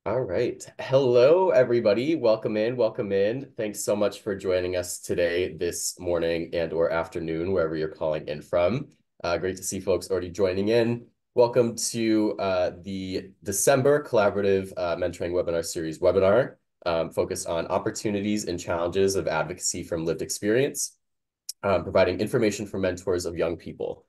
All right. Hello, everybody. Welcome in. Welcome in. Thanks so much for joining us today, this morning and or afternoon, wherever you're calling in from. Great to see folks already joining in. Welcome to the December Collaborative Mentoring Webinar Series webinar, focused on opportunities and challenges of advocacy from lived experience, providing information for mentors of young people.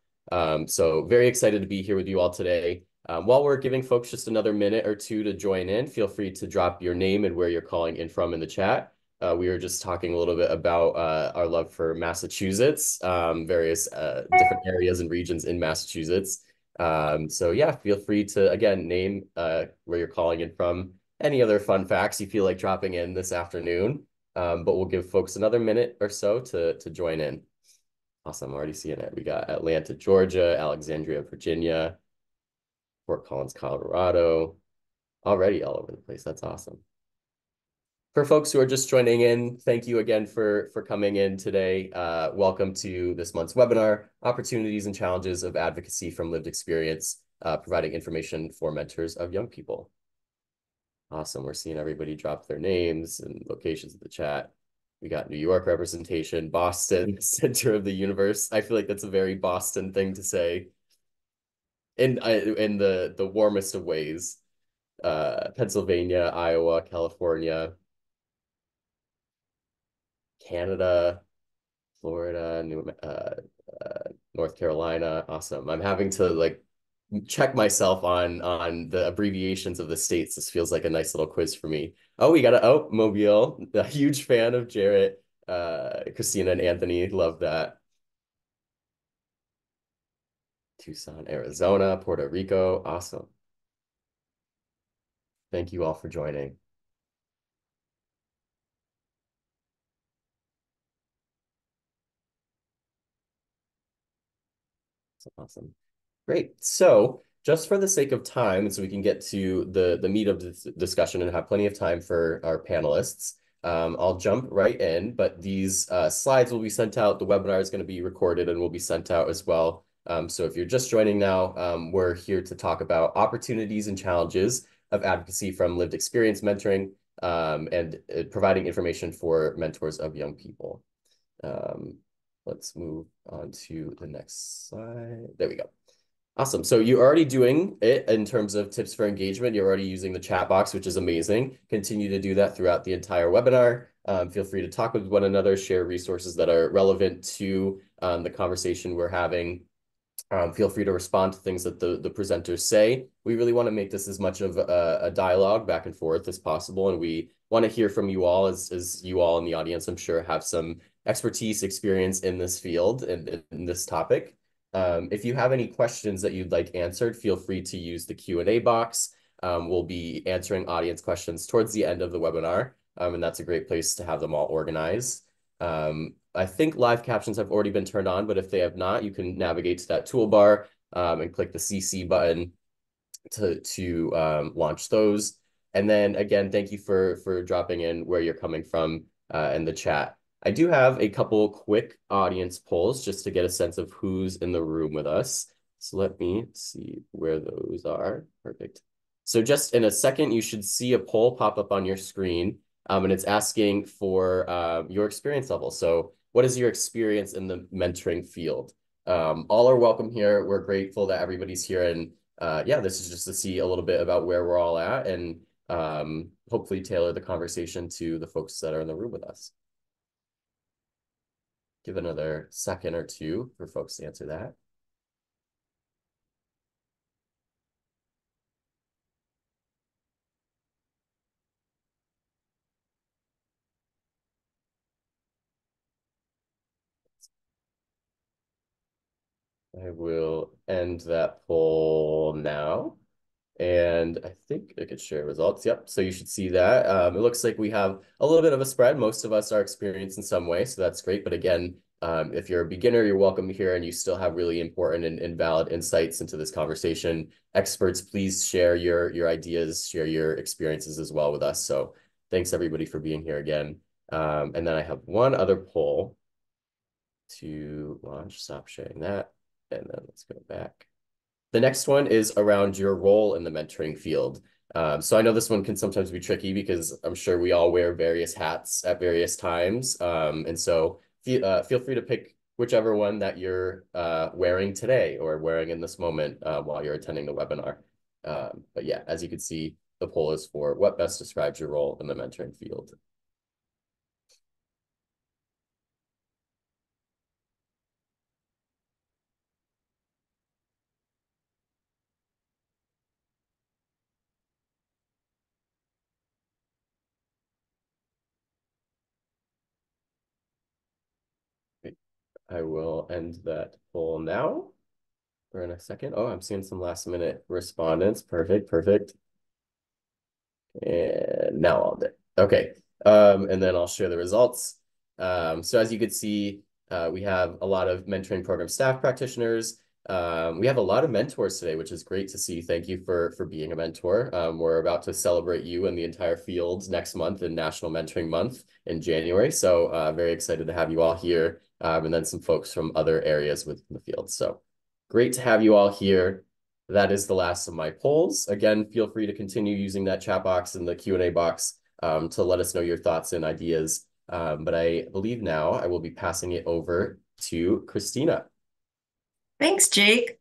So very excited to be here with you all today. While we're giving folks just another minute or two to join in, feel free to drop your name and where you're calling in from in the chat. We were just talking a little bit about our love for Massachusetts, various different areas and regions in Massachusetts. So yeah, feel free to, again, name where you're calling in from, any other fun facts you feel like dropping in this afternoon. But we'll give folks another minute or so to join in. Awesome, I'm already seeing it. We got Atlanta, Georgia, Alexandria, Virginia, Fort Collins, Colorado, already all over the place. That's awesome. For folks who are just joining in, thank you again for coming in today. Welcome to this month's webinar, Opportunities and Challenges of Advocacy from Lived Experience, providing information for mentors of young people. Awesome, we're seeing everybody drop their names and locations in the chat. We got New York representation, Boston, center of the universe. I feel like that's a very Boston thing to say in the warmest of ways. Pennsylvania, Iowa, California, Canada, Florida, North Carolina. Awesome. I'm having to like check myself on the abbreviations of the states. This feels like a nice little quiz for me. Oh, we got Mobile. A huge fan of Jarrett, Christina and Anthony. Love that. Tucson, Arizona, Puerto Rico. Awesome. Thank you all for joining. Awesome. Great. So just for the sake of time, and so we can get to the meat of this discussion and have plenty of time for our panelists, I'll jump right in, but these slides will be sent out. The webinar is going to be recorded and will be sent out as well. So if you're just joining now, we're here to talk about opportunities and challenges of advocacy from lived experience mentoring, and providing information for mentors of young people. Let's move on to the next slide. There we go. Awesome. So you're already doing it in terms of tips for engagement. You're already using the chat box, which is amazing. Continue to do that throughout the entire webinar. Feel free to talk with one another, share resources that are relevant to the conversation we're having. Feel free to respond to things that the presenters say. We really want to make this as much of a dialogue back and forth as possible. And we want to hear from you all as you all in the audience, I'm sure, have some expertise, experience in this field and in this topic. If you have any questions that you'd like answered, feel free to use the Q&A box. We'll be answering audience questions towards the end of the webinar, and that's a great place to have them all organized. I think live captions have already been turned on, but if they have not, you can navigate to that toolbar and click the CC button to launch those. And then again, thank you for dropping in where you're coming from in the chat. I do have a couple quick audience polls just to get a sense of who's in the room with us. So let me see where those are. Perfect. So just in a second, you should see a poll pop up on your screen, and it's asking for your experience level. So what is your experience in the mentoring field? All are welcome here. We're grateful that everybody's here, and yeah, this is just to see a little bit about where we're all at and hopefully tailor the conversation to the folks that are in the room with us. Give another second or two for folks to answer that. I will end that poll now. And I think I could share results. Yep. So you should see that. It looks like we have a little bit of a spread. Most of us are experienced in some way, so that's great. But again, if you're a beginner, you're welcome here and you still have really important and valid insights into this conversation. Experts, please share your ideas, share your experiences as well with us. So thanks everybody for being here again. And then I have one other poll to launch. Stop sharing that. And then let's go back. The next one is around your role in the mentoring field. So I know this one can sometimes be tricky because I'm sure we all wear various hats at various times. And so feel free to pick whichever one that you're wearing today or wearing in this moment while you're attending the webinar. But yeah, as you can see, the poll is for what best describes your role in the mentoring field. I will end that poll now for in a second. Oh, I'm seeing some last minute respondents. Perfect, perfect. And now I'll do. Okay. And then I'll share the results. So as you could see, we have a lot of mentoring program staff practitioners. We have a lot of mentors today, which is great to see. Thank you for being a mentor. We're about to celebrate you and the entire field next month in National Mentoring Month in January. So very excited to have you all here. And then some folks from other areas within the field. So great to have you all here. That is the last of my polls. Again, feel free to continue using that chat box and the Q&A box to let us know your thoughts and ideas. But I believe now I will be passing it over to Christina. Thanks, Jake.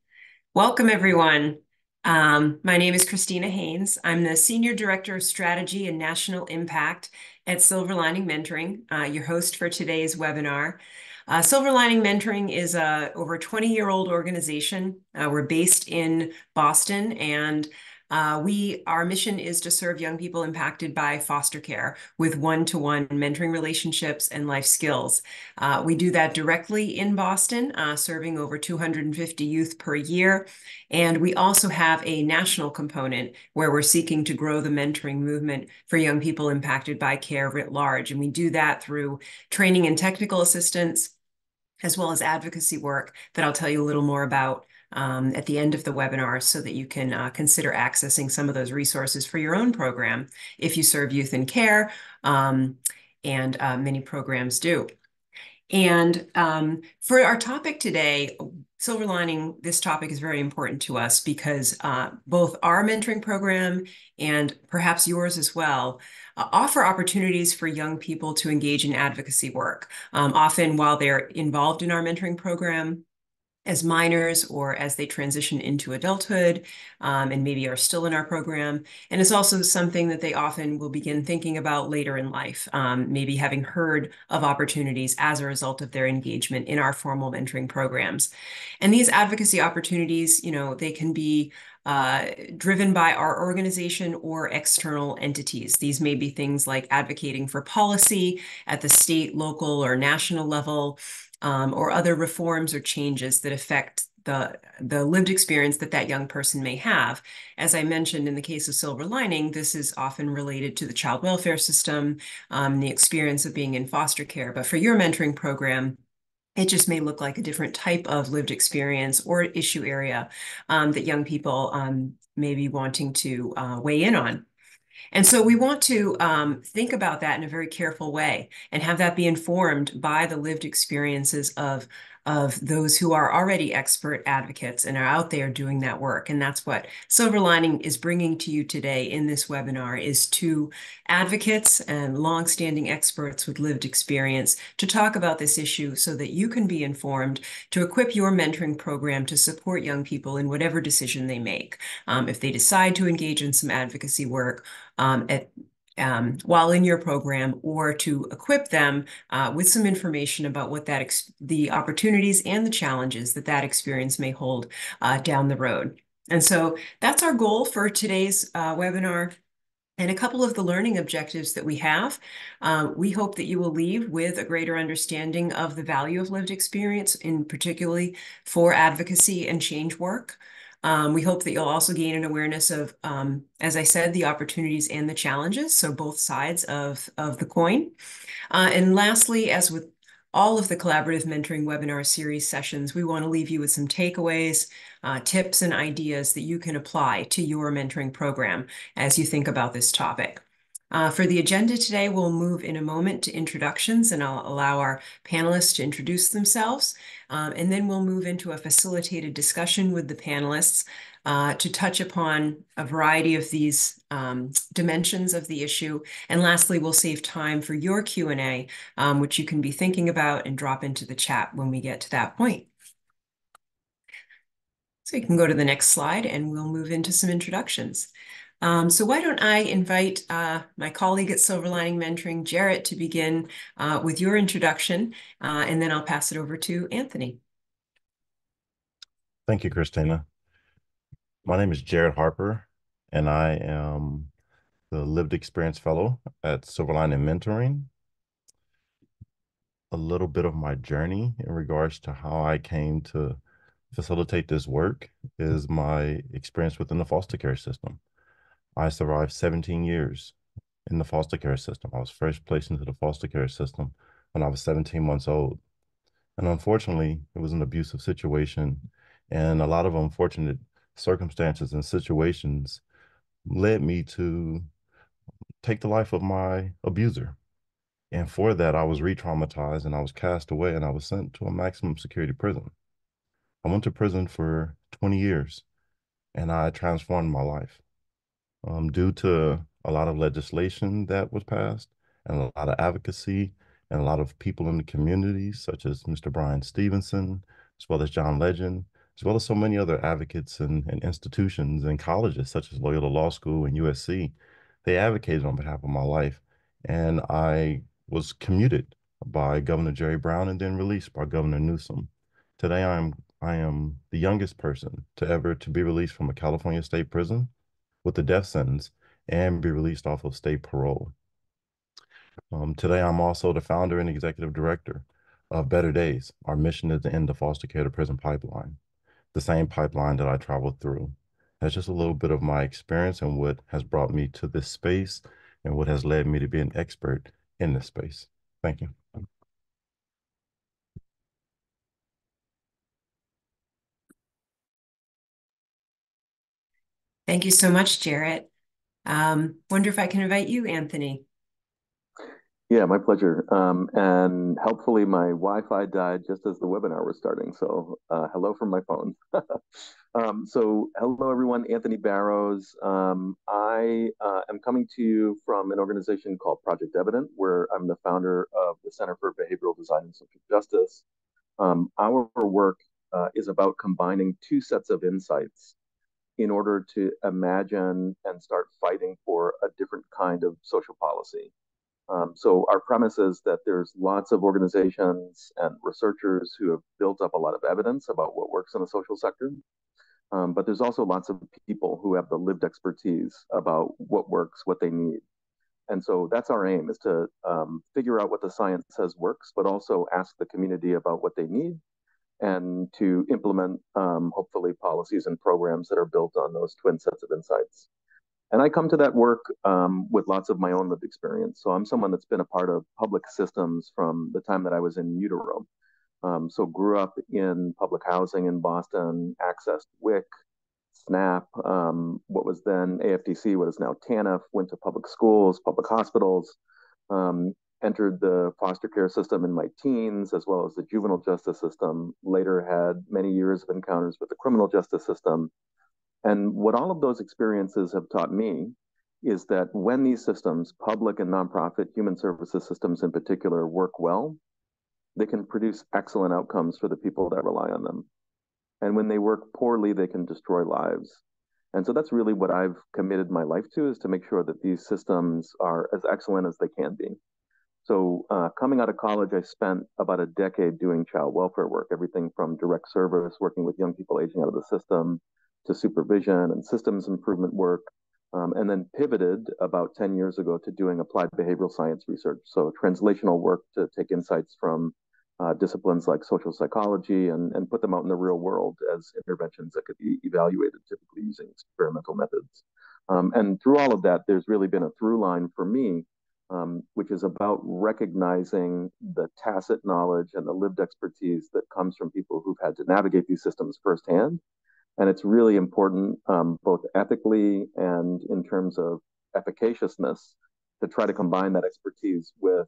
Welcome, everyone. My name is Christina Haynes. I'm the Senior Director of Strategy and National Impact at Silver Lining Mentoring, your host for today's webinar. Silver Lining Mentoring is a over 20-year-old organization. We're based in Boston, and our mission is to serve young people impacted by foster care with one-to-one mentoring relationships and life skills. We do that directly in Boston, serving over 250 youth per year. And we also have a national component where we're seeking to grow the mentoring movement for young people impacted by care writ large. And we do that through training and technical assistance, as well as advocacy work that I'll tell you a little more about at the end of the webinar so that you can consider accessing some of those resources for your own program if you serve youth in care, and many programs do. And for our topic today, Silver Lining, this topic is very important to us because both our mentoring program and perhaps yours as well offer opportunities for young people to engage in advocacy work. Often while they're involved in our mentoring program, as minors or as they transition into adulthood, and maybe are still in our program. And it's also something that they often will begin thinking about later in life, maybe having heard of opportunities as a result of their engagement in our formal mentoring programs. And these advocacy opportunities, they can be driven by our organization or external entities. These may be things like advocating for policy at the state, local, or national level, or other reforms or changes that affect the lived experience that young person may have. As I mentioned, in the case of Silver Lining, this is often related to the child welfare system, the experience of being in foster care. But for your mentoring program, it just may look like a different type of lived experience or issue area that young people may be wanting to weigh in on. And so we want to think about that in a very careful way and have that be informed by the lived experiences of those who are already expert advocates and are out there doing that work. And that's what Silver Lining is bringing to you today in this webinar, is two advocates and longstanding experts with lived experience to talk about this issue so that you can be informed to equip your mentoring program to support young people in whatever decision they make. If they decide to engage in some advocacy work, while in your program, or to equip them with some information about what the opportunities and the challenges that experience may hold down the road. And so that's our goal for today's webinar. And a couple of the learning objectives that we have. We hope that you will leave with a greater understanding of the value of lived experience, in particularly for advocacy and change work. We hope that you'll also gain an awareness of, as I said, the opportunities and the challenges, so both sides of the coin. And lastly, as with all of the collaborative mentoring webinar series sessions, we want to leave you with some takeaways, tips, and ideas that you can apply to your mentoring program as you think about this topic. For the agenda today, we'll move in a moment to introductions, and I'll allow our panelists to introduce themselves. And then we'll move into a facilitated discussion with the panelists to touch upon a variety of these dimensions of the issue. And lastly, we'll save time for your Q&A, which you can be thinking about and drop into the chat when we get to that point. So you can go to the next slide and we'll move into some introductions. So why don't I invite my colleague at Silver Lining Mentoring, Jarrett, to begin with your introduction, and then I'll pass it over to Anthony. Thank you, Christina. My name is Jared Harper, and I am the Lived Experience Fellow at Silver Lining Mentoring. A little bit of my journey in regards to how I came to facilitate this work is my experience within the foster care system. I survived 17 years in the foster care system. I was first placed into the foster care system when I was 17 months old. And unfortunately, it was an abusive situation, and a lot of unfortunate circumstances and situations led me to take the life of my abuser. And for that, I was re-traumatized and I was cast away and I was sent to a maximum security prison. I went to prison for 20 years and I transformed my life. Due to a lot of legislation that was passed and a lot of advocacy and a lot of people in the community, such as Mr. Brian Stevenson, as well as John Legend, as well as so many other advocates and institutions and colleges, such as Loyola Law School and USC. They advocated on behalf of my life. And I was commuted by Governor Jerry Brown and then released by Governor Newsom. Today, I am the youngest person to ever to be released from a California state prison with a death sentence and be released off of state parole. Today, I'm also the founder and executive director of Better Days. Our mission is to end the foster care to prison pipeline, the same pipeline that I traveled through. That's just a little bit of my experience and what has brought me to this space and what has led me to be an expert in this space. Thank you. Thank you so much, Jarrett. Wonder if I can invite you, Anthony. Yeah, my pleasure. And helpfully, my Wi-Fi died just as the webinar was starting. So hello from my phone. So hello, everyone. Anthony Barrows. I am coming to you from an organization called Project Evident, where I'm the founder of the Center for Behavioral Design and Social Justice. Our work is about combining two sets of insights in order to imagine and start fighting for a different kind of social policy. So our premise is that there's lots of organizations and researchers who have built up a lot of evidence about what works in the social sector. But there's also lots of people who have the lived expertise about what works, what they need. And so that's our aim, is to figure out what the science says works, but also ask the community about what they need and to implement, hopefully, policies and programs that are built on those twin sets of insights. And I come to that work with lots of my own lived experience. So I'm someone that's been a part of public systems from the time that I was in utero. So grew up in public housing in Boston, accessed WIC, SNAP, what was then AFDC, what is now TANF, went to public schools, public hospitals, entered the foster care system in my teens, as well as the juvenile justice system, later had many years of encounters with the criminal justice system. And what all of those experiences have taught me is that when these systems, public and nonprofit human services systems in particular, work well, they can produce excellent outcomes for the people that rely on them. And when they work poorly, they can destroy lives. And so that's really what I've committed my life to, is to make sure that these systems are as excellent as they can be. So coming out of college, I spent about a decade doing child welfare work, everything from direct service, working with young people aging out of the system, to supervision and systems improvement work, and then pivoted about 10 years ago to doing applied behavioral science research. So translational work to take insights from disciplines like social psychology and put them out in the real world as interventions that could be evaluated, typically using experimental methods. And through all of that, there's really been a through line for me, which is about recognizing the tacit knowledge and the lived expertise that comes from people who've had to navigate these systems firsthand. And it's really important, both ethically and in terms of efficaciousness, to try to combine that expertise with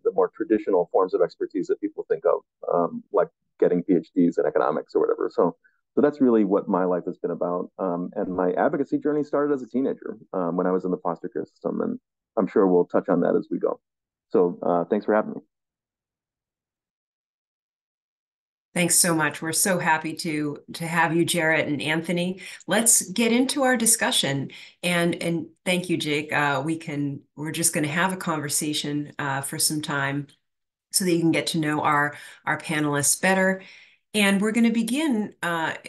the more traditional forms of expertise that people think of, like getting PhDs in economics or whatever. So that's really what my life has been about. And my advocacy journey started as a teenager when I was in the foster care system, and I'm sure we'll touch on that as we go. So thanks for having me. Thanks so much. We're so happy to have you, Jarrett and Anthony. Let's get into our discussion. And thank you, Jake. We're just going to have a conversation for some time so that you can get to know our panelists better. And we're going to begin at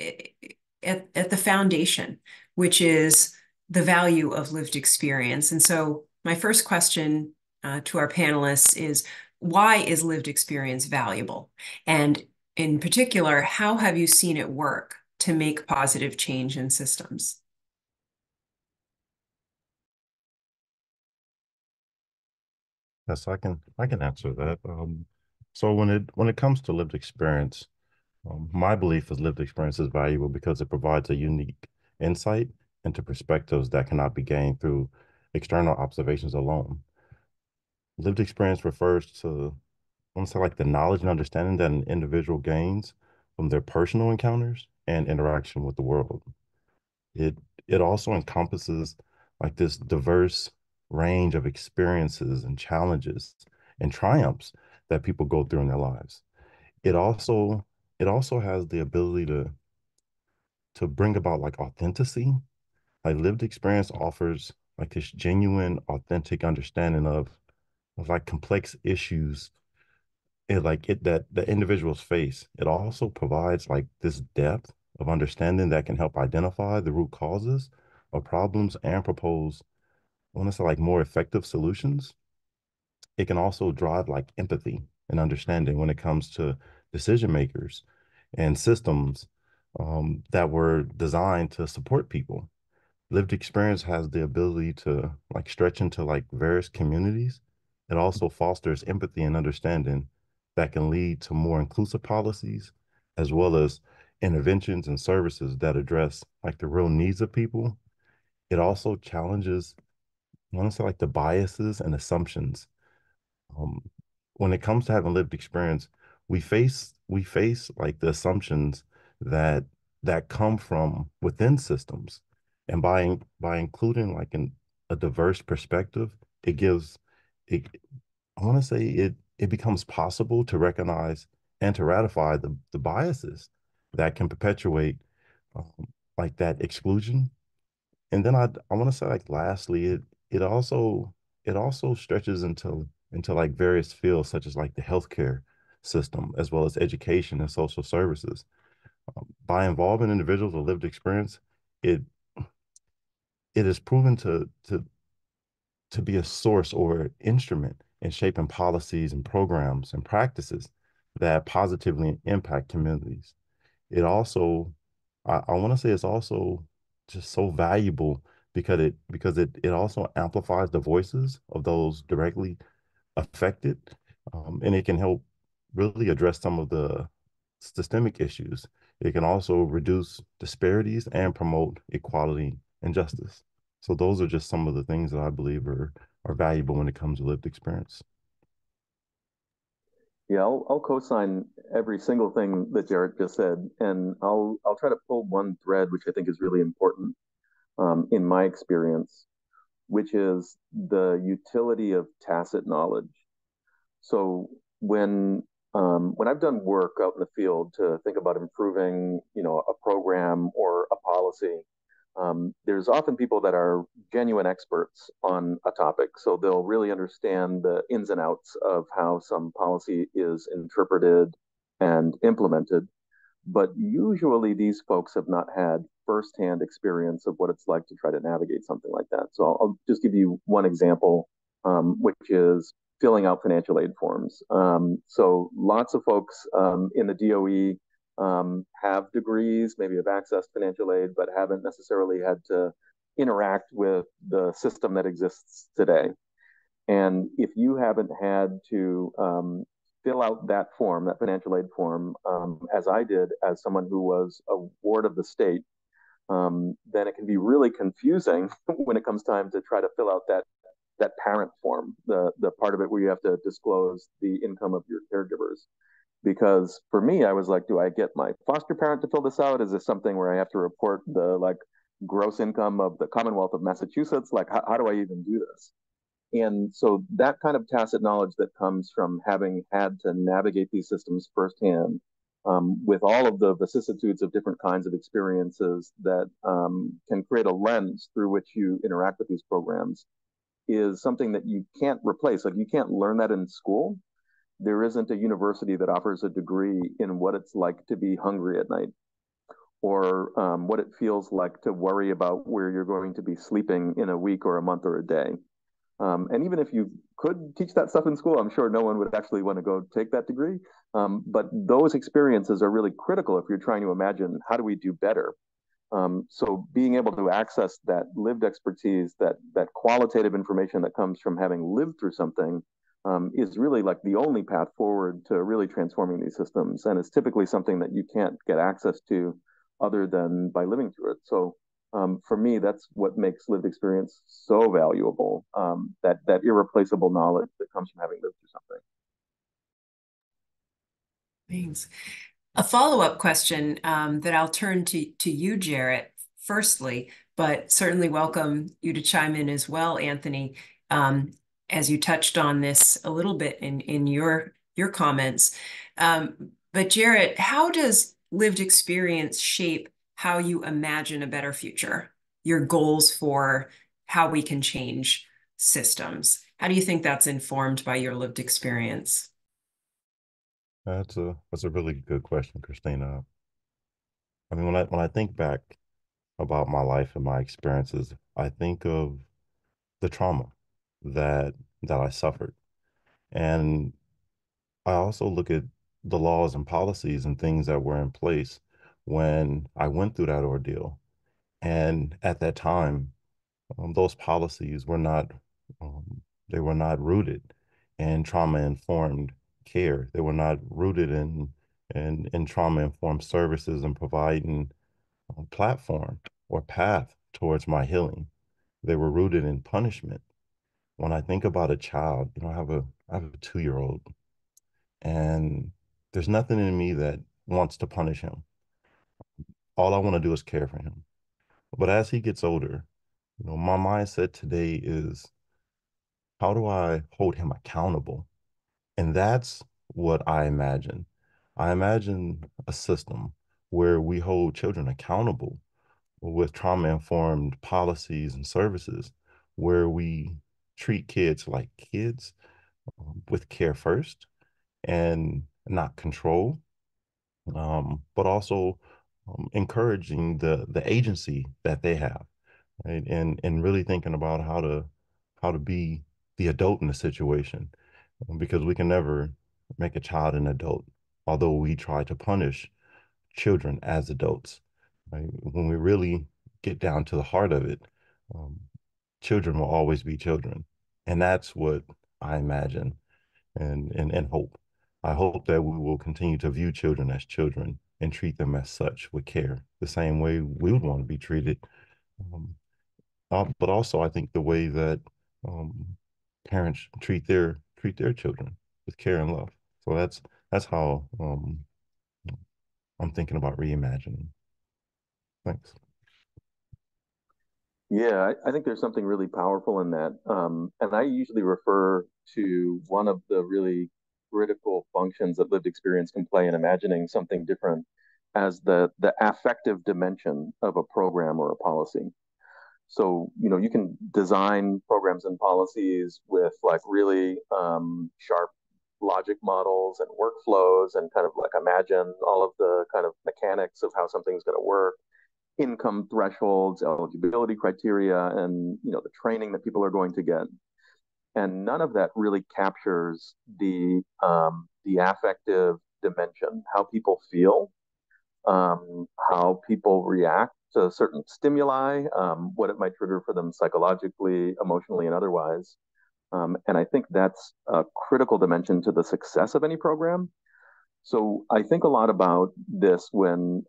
the foundation, which is the value of lived experience. And so my first question to our panelists is, why is lived experience valuable? And in particular, how have you seen it work to make positive change in systems? Yes, I can answer that. So when it comes to lived experience, my belief is lived experience is valuable because it provides a unique insight into perspectives that cannot be gained through external observations alone. Lived experience refers to, I want to say, like the knowledge and understanding that an individual gains from their personal encounters and interaction with the world. It it also encompasses like this diverse range of experiences and challenges and triumphs that people go through in their lives. It also it also has the ability to bring about like authenticity. Like lived experience offers like this genuine, authentic understanding of like complex issues and like it that the individuals face. It also provides like this depth of understanding that can help identify the root causes of problems and propose, I want to say, like more effective solutions. It can also drive like empathy and understanding when it comes to decision makers and systems that were designed to support people. Lived experience has the ability to like stretch into like various communities. It also fosters empathy and understanding that can lead to more inclusive policies as well as interventions and services that address like the real needs of people. It also challenges, I want to say, like the biases and assumptions. Um, when it comes to having lived experience, we face like the assumptions that that come from within systems, and by including like a diverse perspective, it gives it. I want to say it becomes possible to recognize and to ratify the biases that can perpetuate like that exclusion. And then I want to say like lastly, it also stretches into like various fields such as like the healthcare system as well as education and social services. By involving individuals with lived experience, it it is proven to be a source or instrument in shaping policies and programs and practices that positively impact communities. It also, I want to say it's also just so valuable because it also amplifies the voices of those directly affected, and it can help really address some of the systemic issues. It can also reduce disparities and promote equality and justice. So those are just some of the things that I believe are valuable when it comes to lived experience. Yeah, I'll co-sign every single thing that Jared just said, and I'll try to pull one thread which I think is really important in my experience, which is the utility of tacit knowledge. So when I've done work out in the field to think about improving, a program or a policy, there's often people that are genuine experts on a topic, so they'll really understand the ins and outs of how some policy is interpreted and implemented. But usually these folks have not had firsthand experience of what it's like to try to navigate something like that. So I'll just give you one example, which is filling out financial aid forms. So lots of folks in the DOE have degrees, maybe have accessed financial aid, but haven't necessarily had to interact with the system that exists today. And if you haven't had to fill out that form, that financial aid form, as I did as someone who was a ward of the state, then it can be really confusing when it comes time to try to fill out that that parent form, the part of it where you have to disclose the income of your caregivers. Because for me, I was like, do I get my foster parent to fill this out? Is this something where I have to report the like gross income of the Commonwealth of Massachusetts? Like, how do I even do this? And so that kind of tacit knowledge that comes from having had to navigate these systems firsthand, with all of the vicissitudes of different kinds of experiences that can create a lens through which you interact with these programs, is something that you can't replace. Like, you can't learn that in school. There isn't a university that offers a degree in what it's like to be hungry at night, or what it feels like to worry about where you're going to be sleeping in a week or a month or a day. And even if you could teach that stuff in school, I'm sure no one would actually want to go take that degree. But those experiences are really critical if you're trying to imagine, how do we do better? So being able to access that lived expertise, that qualitative information that comes from having lived through something, is really like the only path forward to really transforming these systems. And it's typically something that you can't get access to other than by living through it. So for me, that's what makes lived experience so valuable, that irreplaceable knowledge that comes from having lived through something. Thanks. A follow-up question that I'll turn to you, Jarrett, firstly, but certainly welcome you to chime in as well, Anthony, as you touched on this a little bit in your comments. But Jarrett, how does lived experience shape how you imagine a better future, your goals for how we can change systems? How do you think that's informed by your lived experience? That's a really good question, Christina. I mean, when I think back about my life and my experiences, I think of the trauma that that I suffered. And I also look at the laws and policies and things that were in place when I went through that ordeal. And at that time, those policies were not they were not rooted in trauma-informed care. They were not rooted in trauma-informed services and providing a platform or path towards my healing. They were rooted in punishment. When I think about a child, I have a 2-year old, and there's nothing in me that wants to punish him. All I want to do is care for him. But as he gets older, my mindset today is, how do I hold him accountable? And that's what I imagine. I imagine a system where we hold children accountable with trauma-informed policies and services, where we treat kids like kids, with care first and not control, but also encouraging the agency that they have, right? And really thinking about how to be the adult in the situation, because we can never make a child an adult, although we try to punish children as adults. Right? When we really get down to the heart of it, um, children will always be children, and that's what I imagine and hope. I hope that we will continue to view children as children and treat them as such with care, the same way we would want to be treated. Um, but also, I think the way that um, parents treat their children with care and love. So that's how I'm thinking about reimagining. Thanks. Yeah, I think there's something really powerful in that. And I usually refer to one of the really critical functions that lived experience can play in imagining something different as the affective dimension of a program or a policy. So, you can design programs and policies with like really sharp logic models and workflows, and kind of like imagine all of the kind of mechanics of how something's going to work, income thresholds, eligibility criteria, and the training that people are going to get. And none of that really captures the affective dimension, how people feel, how people react to certain stimuli, what it might trigger for them psychologically, emotionally, and otherwise. And I think that's a critical dimension to the success of any program. So I think a lot about this when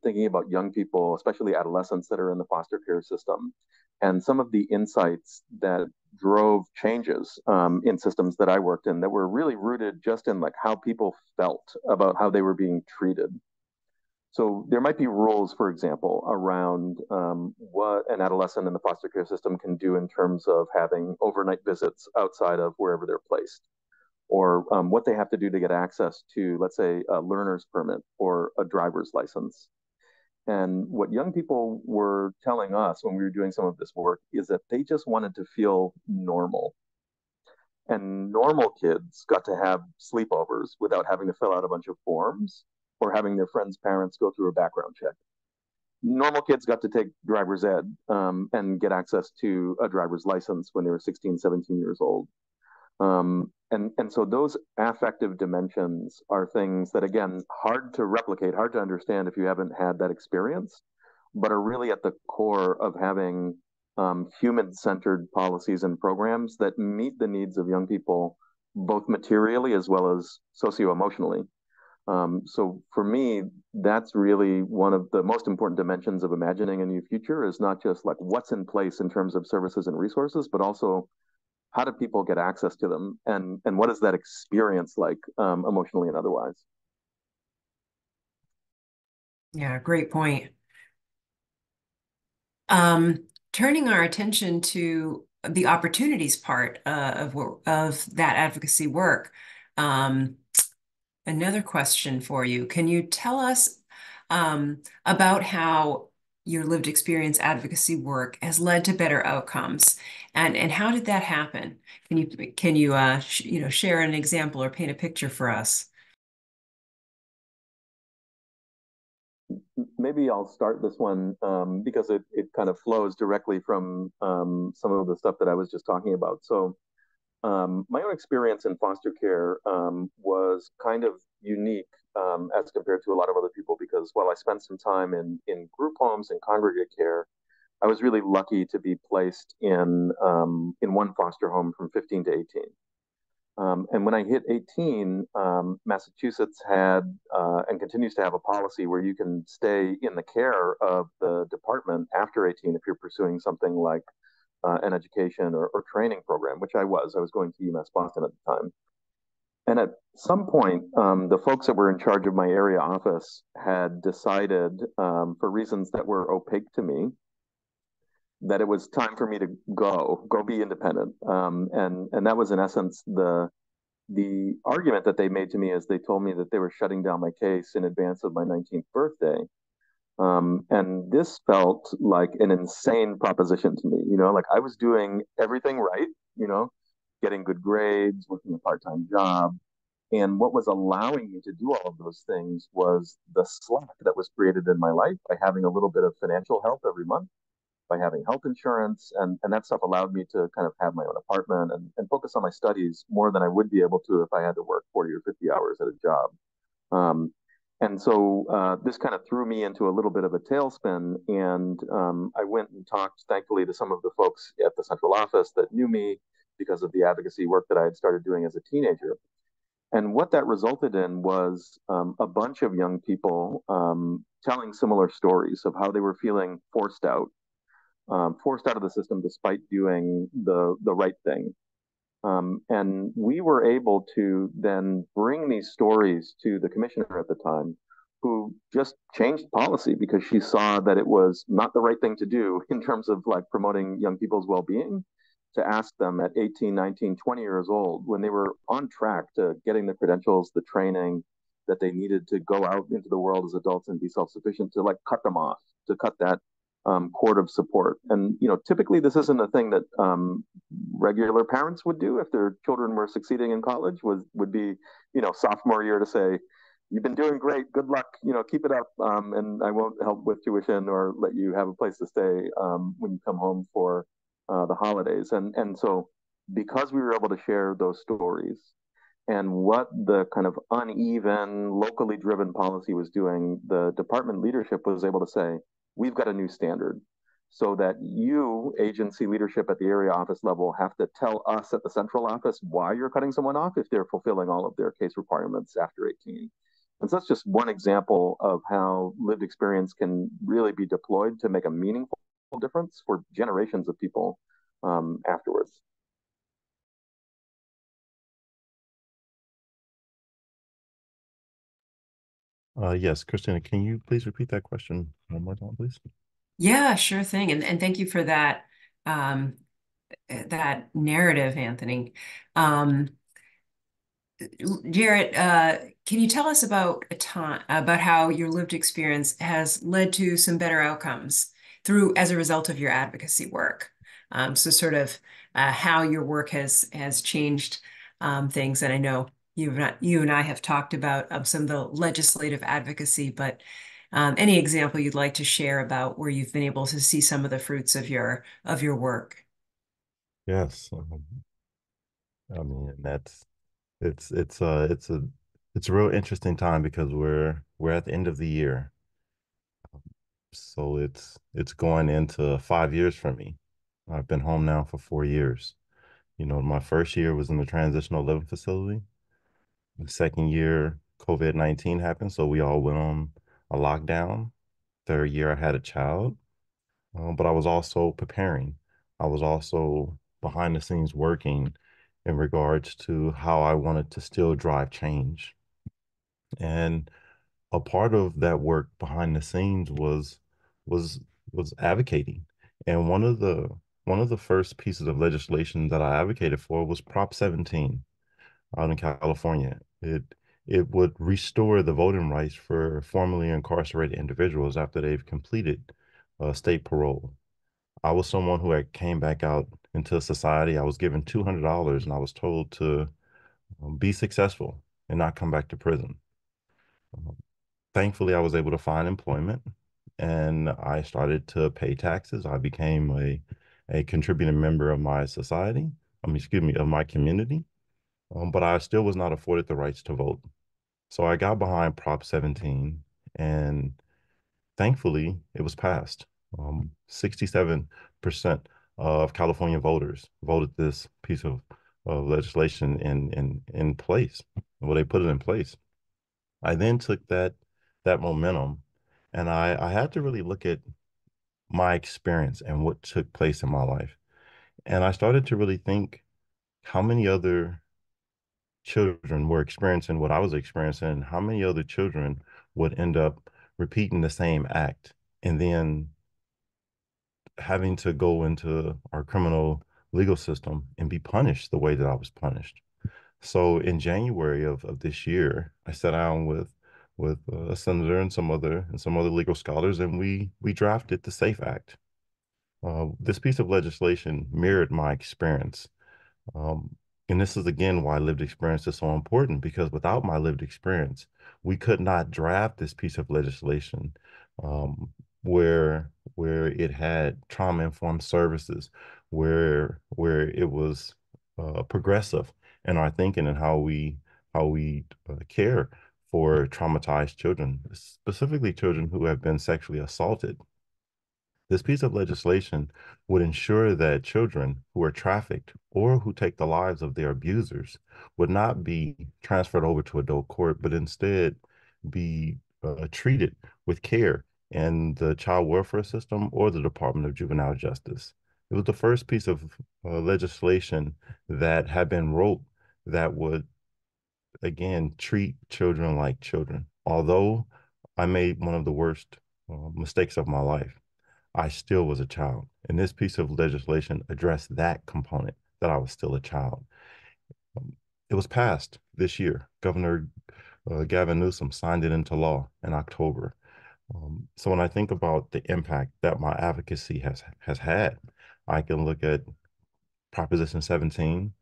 thinking about young people, especially adolescents that are in the foster care system, and some of the insights that drove changes in systems that I worked in that were really rooted just in like how people felt about how they were being treated. So there might be rules, for example, around what an adolescent in the foster care system can do in terms of having overnight visits outside of wherever they're placed, or what they have to do to get access to, let's say, a learner's permit or a driver's license. And what young people were telling us when we were doing some of this work is that they just wanted to feel normal. And normal kids got to have sleepovers without having to fill out a bunch of forms or having their friends' parents go through a background check. Normal kids got to take driver's ed and get access to a driver's license when they were 16, 17 years old. And so those affective dimensions are things that, again, hard to replicate, hard to understand if you haven't had that experience, but are really at the core of having human-centered policies and programs that meet the needs of young people, both materially as well as socio-emotionally. So for me, that's really one of the most important dimensions of imagining a new future is not just like what's in place in terms of services and resources, but also how do people get access to them and what is that experience like emotionally and otherwise. Yeah, great point. Turning our attention to the opportunities part of that advocacy work. Another question for you. Can you tell us about how your lived experience advocacy work has led to better outcomes, and how did that happen? Can you share an example or paint a picture for us? Maybe I'll start this one because it kind of flows directly from some of the stuff that I was just talking about. So my own experience in foster care was kind of unique as compared to a lot of other people because while I spent some time in group homes and congregate care, I was really lucky to be placed in one foster home from 15 to 18. And when I hit 18, Massachusetts had and continues to have a policy where you can stay in the care of the department after 18 if you're pursuing something like an education or training program, which I was. I was going to UMass Boston at the time. And at some point, the folks that were in charge of my area office had decided, for reasons that were opaque to me, that it was time for me to go be independent. And that was in essence the argument that they made to me is they told me that they were shutting down my case in advance of my 19th birthday. And this felt like an insane proposition to me. You know, like I was doing everything right, you know, getting good grades, working a part-time job. And what was allowing me to do all of those things was the slack that was created in my life by having a little bit of financial help every month, by having health insurance. And that stuff allowed me to kind of have my own apartment and focus on my studies more than I would be able to if I had to work 40 or 50 hours at a job. Um, and so this kind of threw me into a little bit of a tailspin. And I went and talked, thankfully, to some of the folks at the central office that knew me because of the advocacy work that I had started doing as a teenager. And what that resulted in was a bunch of young people telling similar stories of how they were feeling forced out of the system despite doing the right thing. And we were able to then bring these stories to the commissioner at the time, who just changed policy because she saw that it was not the right thing to do in terms of like promoting young people's well-being to ask them at 18, 19, 20 years old when they were on track to getting the credentials, the training that they needed to go out into the world as adults and be self-sufficient to like cut them off, to cut that cord of support. And you know, typically this isn't a thing that regular parents would do if their children were succeeding in college. Would be you know sophomore year to say, "You've been doing great. Good luck. You know, keep it up. And I won't help with tuition or let you have a place to stay when you come home for the holidays." And so because we were able to share those stories and what the kind of uneven, locally driven policy was doing, the department leadership was able to say, we've got a new standard so that you, agency leadership at the area office level, have to tell us at the central office why you're cutting someone off if they're fulfilling all of their case requirements after 18. And so that's just one example of how lived experience can really be deployed to make a meaningful difference for generations of people afterwards. Yes, Christina, can you please repeat that question one more time, please? Yeah, sure thing. And thank you for um, that narrative, Anthony. Um, Jarrett, can you tell us about a time about how your lived experience has led to some better outcomes through as a result of your advocacy work? So sort of how your work has changed things. And I know you and I have talked about some of the legislative advocacy, but any example you'd like to share about where you've been able to see some of the fruits of your work? Yes. I mean, that's it's it's a real interesting time because we're at the end of the year. So it's going into 5 years for me. I've been home now for 4 years. You know, my first year was in the transitional living facility. The second year, COVID-19 happened, so we all went on a lockdown. Third year, I had a child, but I was also preparing. I was also behind the scenes working in regards to how I wanted to still drive change. And a part of that work behind the scenes was was advocating. And one of the first pieces of legislation that I advocated for was Prop 17 out in California. It would restore the voting rights for formerly incarcerated individuals after they've completed state parole. I was someone who had came back out into society. I was given $200 and I was told to be successful and not come back to prison. Um, Thankfully, I was able to find employment and I started to pay taxes. I became a contributing member of my society, excuse me, of my community, but I still was not afforded the rights to vote. So I got behind Prop 17 and thankfully it was passed. 67% of California voters voted this piece of legislation in place. Well, they put it in place. I then took that momentum and I had to really look at my experience and what took place in my life. And I started to really think how many other children were experiencing what I was experiencing, and how many other children would end up repeating the same act and then having to go into our criminal legal system and be punished the way that I was punished. So in January of this year, I sat down with a senator and some other legal scholars, and we drafted the SAFE Act. This piece of legislation mirrored my experience. Um, and this is again why lived experience is so important because without my lived experience, we could not draft this piece of legislation um, where it had trauma-informed services, where it was progressive in our thinking and how we care for traumatized children, specifically children who have been sexually assaulted. This piece of legislation would ensure that children who are trafficked or who take the lives of their abusers would not be transferred over to adult court, but instead be treated with care in the child welfare system or the Department of Juvenile Justice. It was the first piece of legislation that had been wrote that would, again, treat children like children. Although I made one of the worst mistakes of my life, I still was a child. And this piece of legislation addressed that component that I was still a child. Um, it was passed this year. Governor Gavin Newsom signed it into law in October. So when I think about the impact that my advocacy has had, I can look at Proposition 17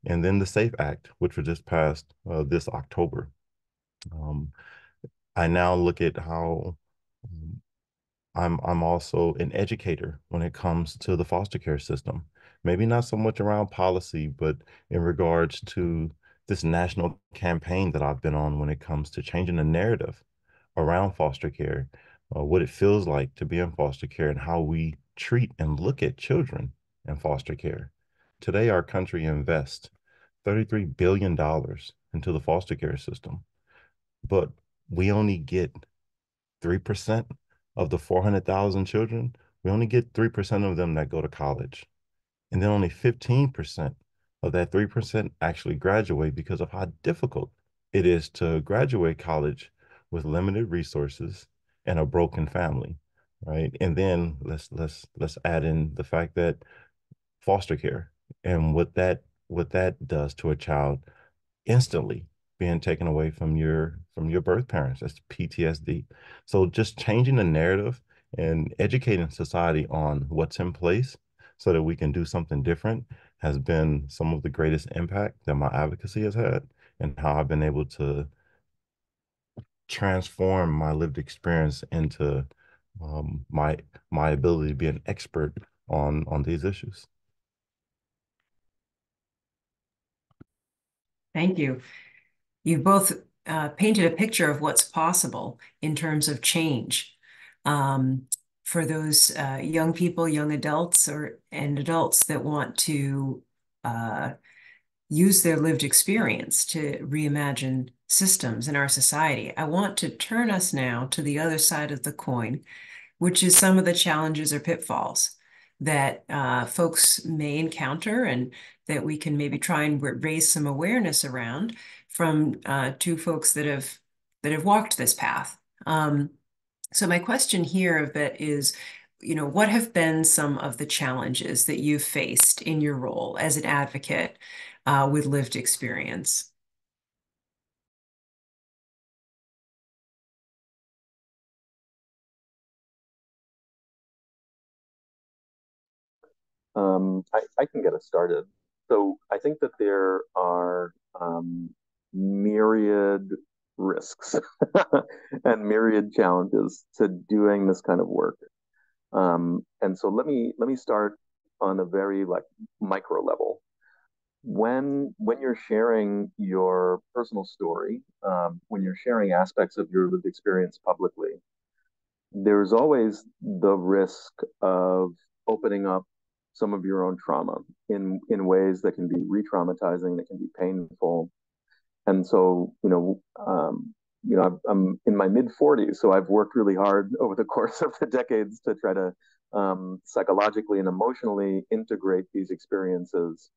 and then the SAFE Act, which was just passed this October. Um, I now look at how I'm also an educator when it comes to the foster care system. Maybe not so much around policy, but in regards to this national campaign that I've been on when it comes to changing the narrative around foster care, what it feels like to be in foster care and how we treat and look at children in foster care. Today, our country invests $33 billion into the foster care system. But we only get 3% of the 400,000 children. We only get 3% of them that go to college. And then only 15% of that 3% actually graduate because of how difficult it is to graduate college with limited resources and a broken family, right? And then let's add in the fact that foster care and what that does to a child instantly being taken away from your birth parents. That's PTSD. So just changing the narrative and educating society on what's in place so that we can do something different has been some of the greatest impact that my advocacy has had, and how I've been able to transform my lived experience into my ability to be an expert on these issues. Thank you. You've both painted a picture of what's possible in terms of change for those young people, young adults, and adults that want to use their lived experience to reimagine systems in our society. I want to turn us now to the other side of the coin, which is some of the challenges or pitfalls that folks may encounter, and that we can maybe try and raise some awareness around from two folks that have walked this path. So my question here a bit is, what have been some of the challenges that you've faced in your role as an advocate with lived experience? I can get us started. So I think that there are myriad risks and myriad challenges to doing this kind of work. And so let me start on a very like micro level. When you're sharing your personal story, when you're sharing aspects of your lived experience publicly, there's always the risk of opening up some of your own trauma in ways that can be re-traumatizing, that can be painful. And so, I'm in my mid 40s, so I've worked really hard over the course of the decades to try to psychologically and emotionally integrate these experiences,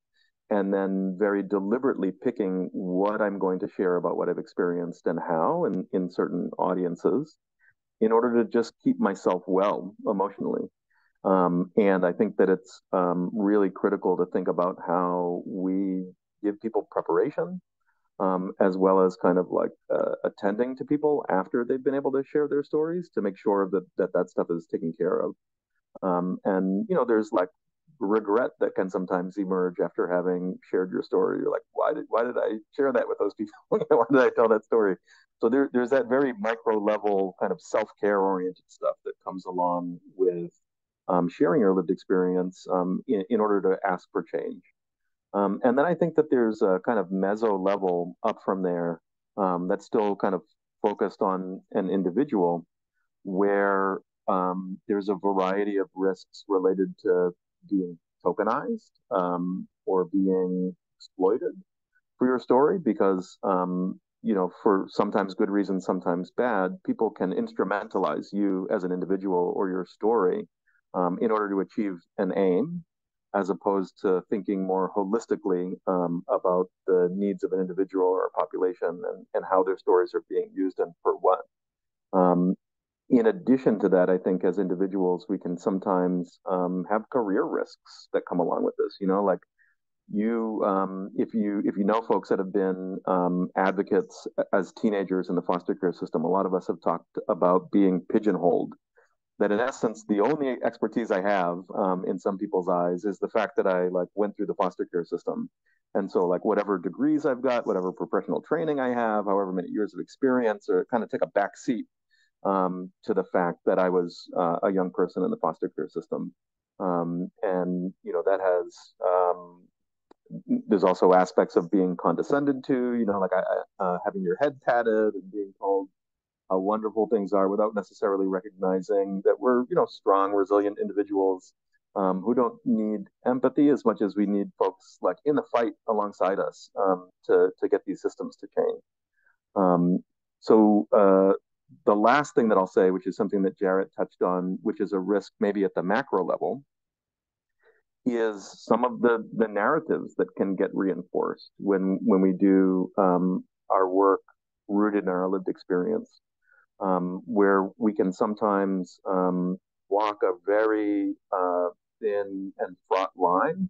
and then very deliberately picking what I'm going to share about what I've experienced and how, and in certain audiences, in order to just keep myself well emotionally. And I think that it's really critical to think about how we give people preparation, as well as kind of like attending to people after they've been able to share their stories, to make sure that stuff is taken care of. And there's like regret that can sometimes emerge after having shared your story. You're like, why did I share that with those people? Why did I tell that story? So there's that very micro level kind of self-care oriented stuff that comes along with sharing your lived experience, in order to ask for change. And then I think that there's a kind of meso level up from there, that's still kind of focused on an individual, where there's a variety of risks related to being tokenized, or being exploited for your story, because for sometimes good reasons, sometimes bad, people can instrumentalize you as an individual or your story, in order to achieve an aim, as opposed to thinking more holistically about the needs of an individual or a population, and how their stories are being used and for what. Um, in addition to that, I think as individuals, we can sometimes have career risks that come along with this. Like if you know folks that have been advocates as teenagers in the foster care system, a lot of us have talked about being pigeonholed. That in essence, the only expertise I have, in some people's eyes, is the fact that I like went through the foster care system, and so like whatever degrees I've got, whatever professional training I have, however many years of experience, or kind of take a back seat to the fact that I was a young person in the foster care system. And that has there's also aspects of being condescended to, like having your head tatted and being told how wonderful things are, without necessarily recognizing that we're, strong, resilient individuals, who don't need empathy as much as we need folks like in the fight alongside us, to get these systems to change. Um, So the last thing that I'll say, which is something that Jarrett touched on, which is a risk maybe at the macro level, is some of the narratives that can get reinforced when we do our work rooted in our lived experience, where we can sometimes walk a very thin and fraught line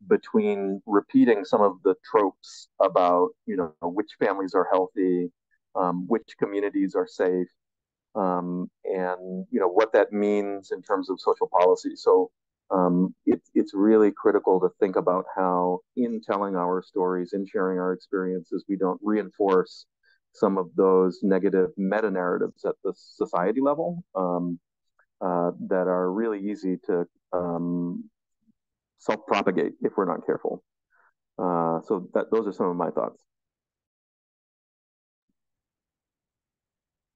between repeating some of the tropes about which families are healthy, which communities are safe, and what that means in terms of social policy. So it's really critical to think about how, in telling our stories, in sharing our experiences, we don't reinforce some of those negative meta narratives at the society level, that are really easy to self propagate if we're not careful. So those are some of my thoughts.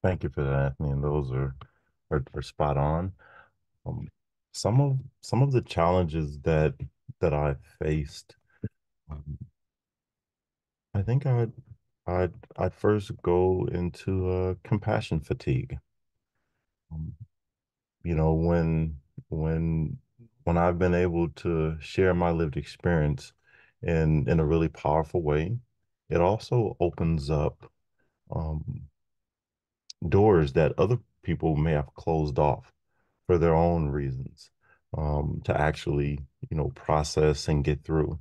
Thank you for that, Anthony. And those are spot on. Um, some of the challenges that I faced, um, I think I'd first go into compassion fatigue. Um, you know, when when I've been able to share my lived experience in a really powerful way, it also opens up um, doors that other people may have closed off for their own reasons, to actually, process and get through.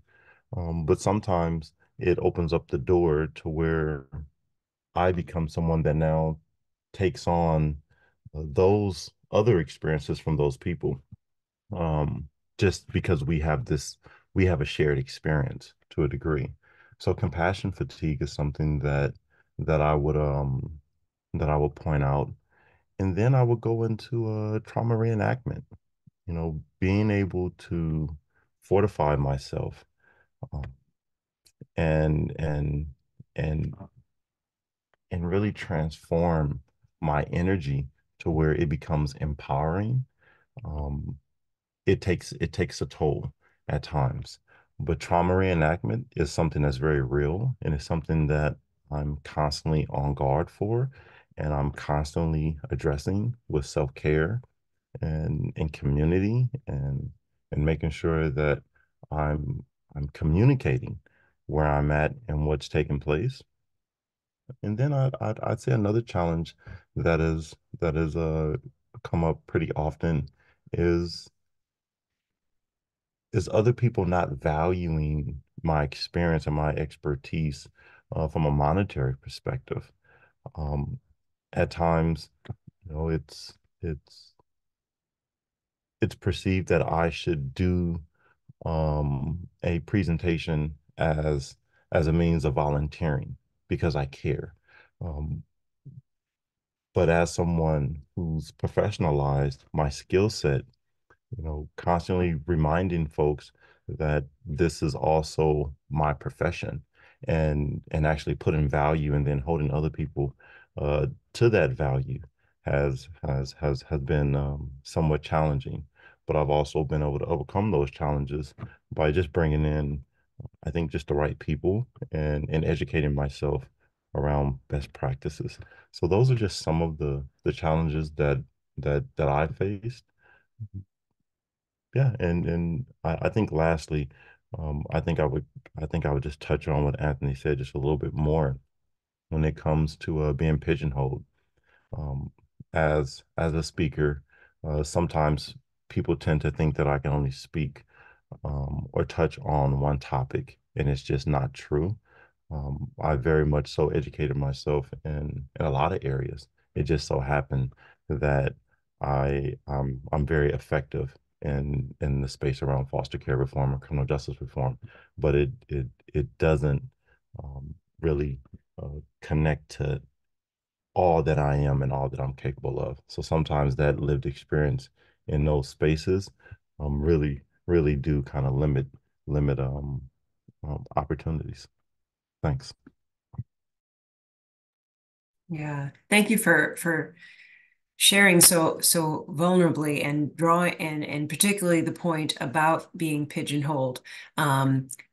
But sometimes it opens up the door to where I become someone that now takes on those other experiences from those people, um, just because we have a shared experience to a degree. So compassion fatigue is something that I would that I would point out, and then I would go into trauma reenactment. Being able to fortify myself, um, and and and and really transform my energy to where it becomes empowering. Um, it takes a toll at times, but trauma reenactment is something that's very real, and it's something that I'm constantly on guard for, and I'm constantly addressing with self-care and community, and making sure that I'm I'm communicating where I'm at and what's taking place. And then I'd say another challenge that is come up pretty often is other people not valuing my experience and my expertise from a monetary perspective. Um, at times, it's it's perceived that I should do a presentation as a means of volunteering because I care. Um, but as someone who's professionalized my skill set, constantly reminding folks that this is also my profession, and actually putting value and then holding other people to that value has been somewhat challenging. But I've also been able to overcome those challenges by just bringing in, I think, just the right people, and educating myself around best practices. So those are just some of the challenges that I faced. Yeah, and I think lastly, I think I would just touch on what Anthony said just a little bit more when it comes to being pigeonholed. Um, as a speaker, sometimes people tend to think that I can only speak or touch on one topic, and it's just not true. I very much so educated myself in a lot of areas. It just so happened that I'm very effective in the space around foster care reform or criminal justice reform, but it doesn't really connect to all that I am and all that I'm capable of. So sometimes that lived experience in those spaces really do kind of limit opportunities. Thanks. Yeah. Thank you for sharing so vulnerably and drawing and particularly the point about being pigeonholed.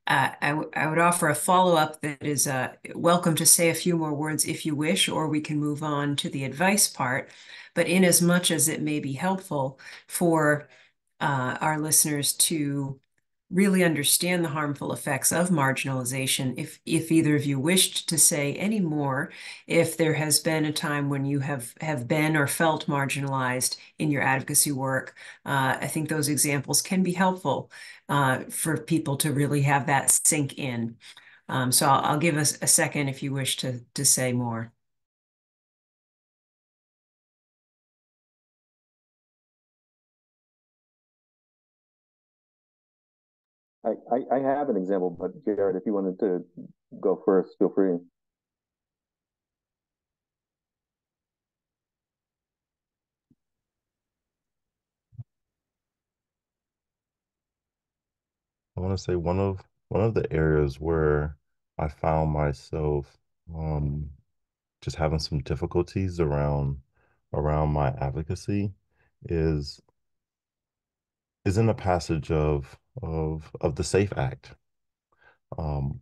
I would offer a follow-up that is welcome to say a few more words if you wish, or we can move on to the advice part. But in as much as it may be helpful for our listeners to really understand the harmful effects of marginalization, if either of you wished to say any more, if there has been a time when you have been or felt marginalized in your advocacy work, I think those examples can be helpful for people to really have that sink in. So I'll give us a second if you wish to say more. I have an example, but Jared, if you wanted to go first, feel free. I want to say one of the areas where I found myself um, just having some difficulties around my advocacy is is in the passage of the SAFE Act. Um,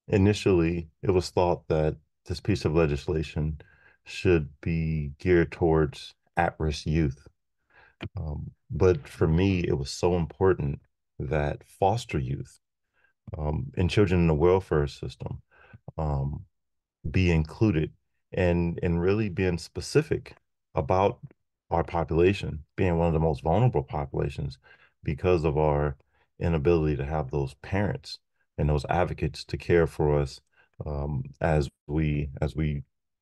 Initially, it was thought that this piece of legislation should be geared towards at-risk youth. But for me, it was so important that foster youth and children in the welfare system um, be included and really being specific about our population being one of the most vulnerable populations because of our inability to have those parents and those advocates to care for us as we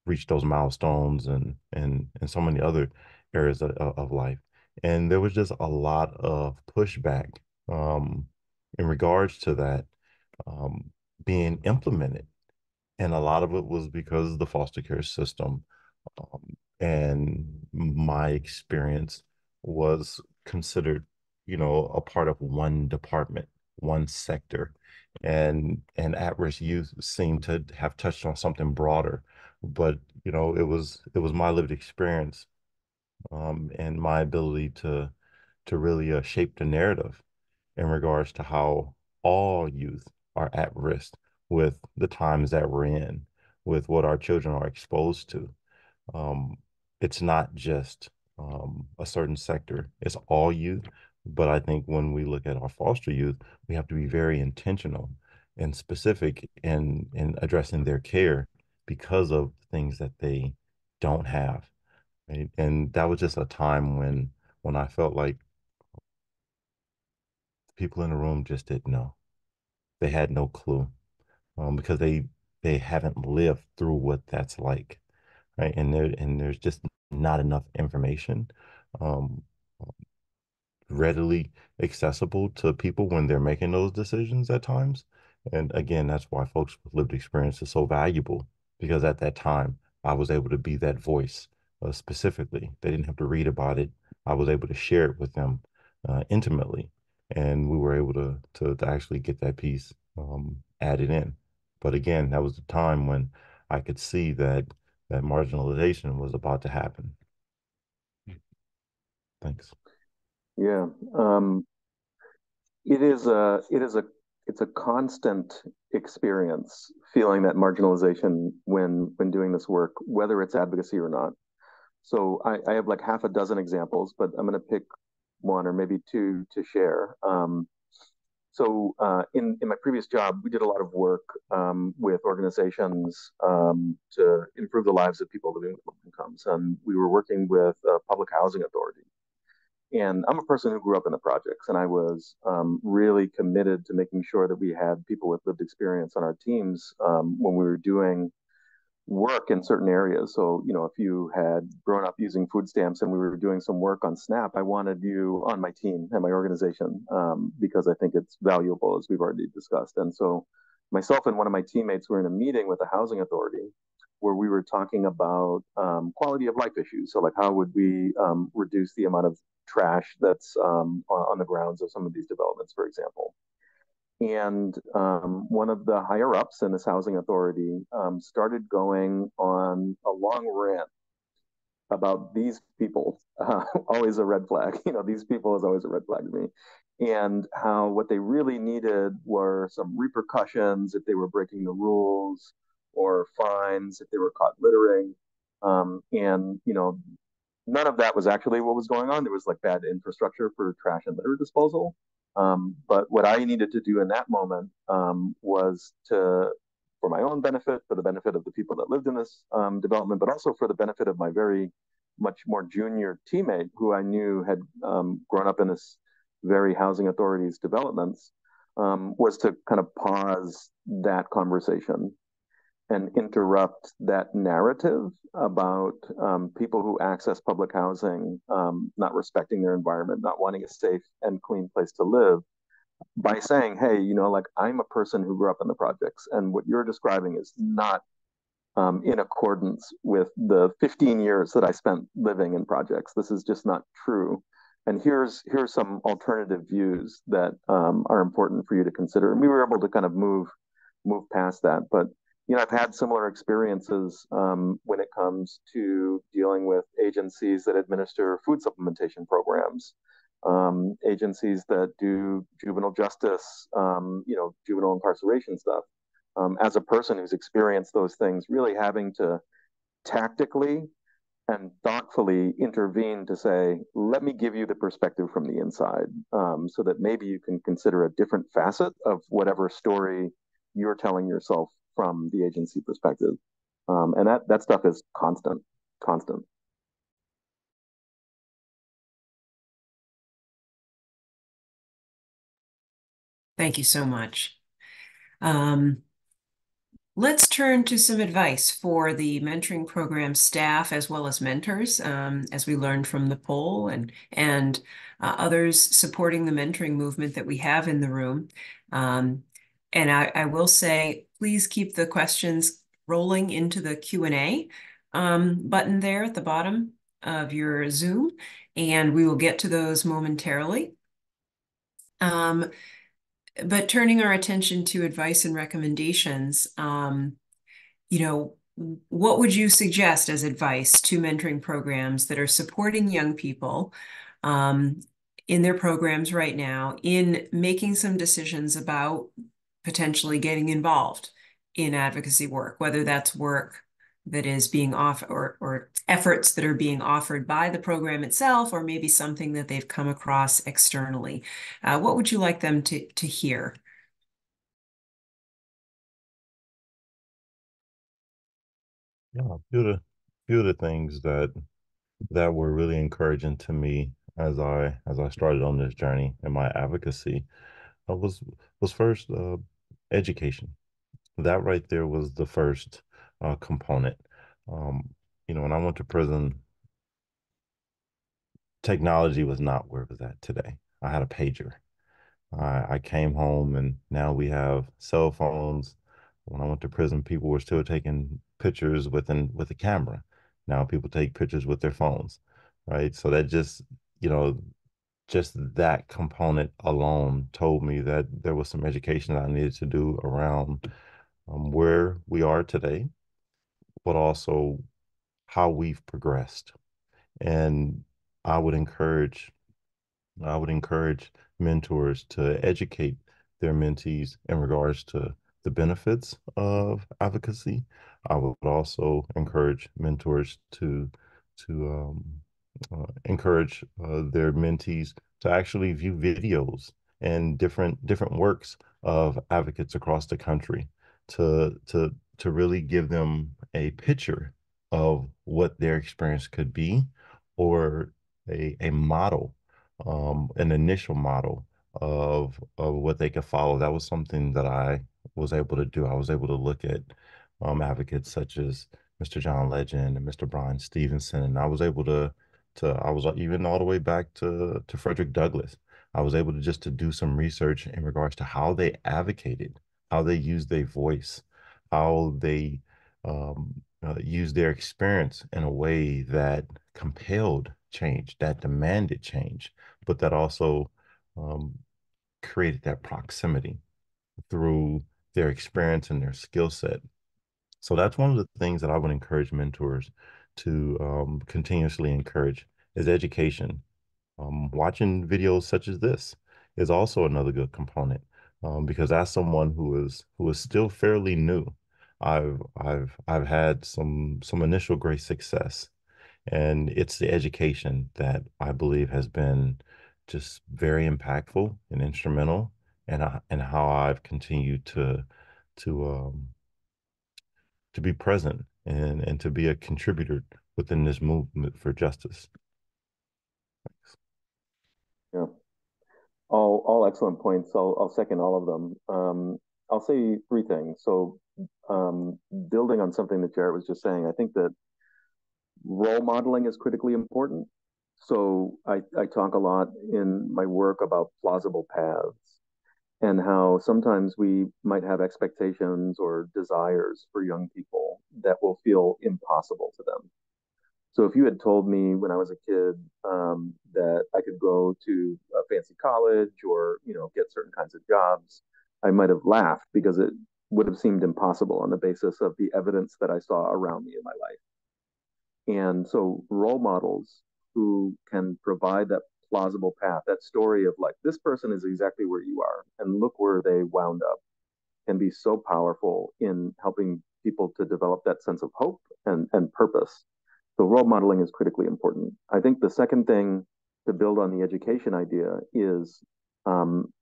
reach those milestones and so many other areas of life. And there was just a lot of pushback um, in regards to that um, being implemented, and a lot of it was because of the foster care system. And my experience was considered, a part of one department, one sector, and at-risk youth seemed to have touched on something broader. But it was my lived experience and my ability to really shape the narrative in regards to how all youth are at risk with the times that we're in, with what our children are exposed to. Um, it's not just a certain sector, it's all youth. But I think when we look at our foster youth, we have to be very intentional and specific in addressing their care because of things that they don't have. Right? And that was just a time when I felt like people in the room just didn't know. They had no clue because they haven't lived through what that's like, right? And there's just not enough information um, readily accessible to people when they're making those decisions at times. And again, that's why folks with lived experience is so valuable because at that time I was able to be that voice specifically. They didn't have to read about it. I was able to share it with them intimately, and we were able to actually get that piece added in. But again, that was the time when I could see that marginalization was about to happen. Thanks. Yeah, it's a constant experience feeling that marginalization when doing this work, whether it's advocacy or not. So I have like half a dozen examples, but I'm going to pick one or maybe two to share. In my previous job, we did a lot of work with organizations to improve the lives of people living with low incomes, and we were working with a public housing authority. And I'm a person who grew up in the projects, and I was really committed to making sure that we had people with lived experience on our teams when we were doing work in certain areas. So, if you had grown up using food stamps and we were doing some work on SNAP, I wanted you on my team and my organization because I think it's valuable, as we've already discussed. And so, myself and one of my teammates were in a meeting with the housing authority where we were talking about quality of life issues. So, like, how would we reduce the amount of trash that's on the grounds of some of these developments, for example? And one of the higher ups in this housing authority started going on a long rant about these people, always a red flag. These people is always a red flag to me. And how what they really needed were some repercussions if they were breaking the rules, or fines if they were caught littering. And none of that was actually what was going on. There was like bad infrastructure for trash and litter disposal. But what I needed to do in that moment was to, for my own benefit, for the benefit of the people that lived in this development, but also for the benefit of my very much more junior teammate who I knew had grown up in this very housing authorities developments, was to kind of pause that conversation and interrupt that narrative about people who access public housing not respecting their environment, not wanting a safe and clean place to live, by saying, hey, like I'm a person who grew up in the projects, and what you're describing is not in accordance with the 15 years that I spent living in projects. This is just not true. And here's some alternative views that are important for you to consider. And we were able to kind of move past that. But I've had similar experiences when it comes to dealing with agencies that administer food supplementation programs, agencies that do juvenile justice, juvenile incarceration stuff. As a person who's experienced those things, really having to tactically and thoughtfully intervene to say, let me give you the perspective from the inside, so that maybe you can consider a different facet of whatever story you're telling yourself from the agency perspective. And that stuff is constant, constant. Thank you so much. Let's turn to some advice for the mentoring program staff as well as mentors, as we learned from the poll and others supporting the mentoring movement that we have in the room. And I will say, please keep the questions rolling into the Q&A button there at the bottom of your Zoom, and we will get to those momentarily. But turning our attention to advice and recommendations, what would you suggest as advice to mentoring programs that are supporting young people in their programs right now in making some decisions about potentially getting involved in advocacy work, whether that's work that is being offered or efforts that are being offered by the program itself, or maybe something that they've come across externally? What would you like them to hear? Yeah, a few of the things that were really encouraging to me as I started on this journey in my advocacy was first education. That right there was the first component. When I went to prison, technology was not where it was at today. I had a pager. I came home and now we have cell phones. When I went to prison, people were still taking pictures with a camera. Now people take pictures with their phones, right? So that you know, just that component alone told me that there was some education that I needed to do around where we are today, but also how we've progressed. And I would encourage I would encourage mentors to educate their mentees in regards to the benefits of advocacy. I would also encourage mentors to encourage their mentees to actually view videos and different works of advocates across the country to really give them a picture of what their experience could be, or a model, an initial model of what they could follow. That was something that I was able to do. I was able to look at advocates such as Mr. John Legend and Mr. Brian Stevenson, and I was able to I was even all the way back to Frederick Douglass. I was able to just to do some research in regards to how they advocated, how they used their voice, how they used their experience in a way that compelled change, that demanded change, but that also um, created that proximity through their experience and their skill set. So that's one of the things that I would encourage mentors to continuously encourage is education. Watching videos such as this is also another good component, because as someone who is still fairly new, I've had some initial great success, and it's the education that I believe has been just very impactful and instrumental, and how I've continued to to be present and to be a contributor within this movement for justice. Yeah, all excellent points. I'll second all of them. I'll say three things. So, building on something that Jarrett was just saying, I think that role modeling is critically important. So I talk a lot in my work about plausible paths and how sometimes we might have expectations or desires for young people that will feel impossible to them. So if you had told me when I was a kid that I could go to a fancy college or get certain kinds of jobs, I might have laughed because it would have seemed impossible on the basis of the evidence that I saw around me in my life. And so role models who can provide that plausible path, that story of like, this person is exactly where you are, and look where they wound up, can be so powerful in helping people to develop that sense of hope and purpose. So role modeling is critically important. I think the second thing to build on the education idea is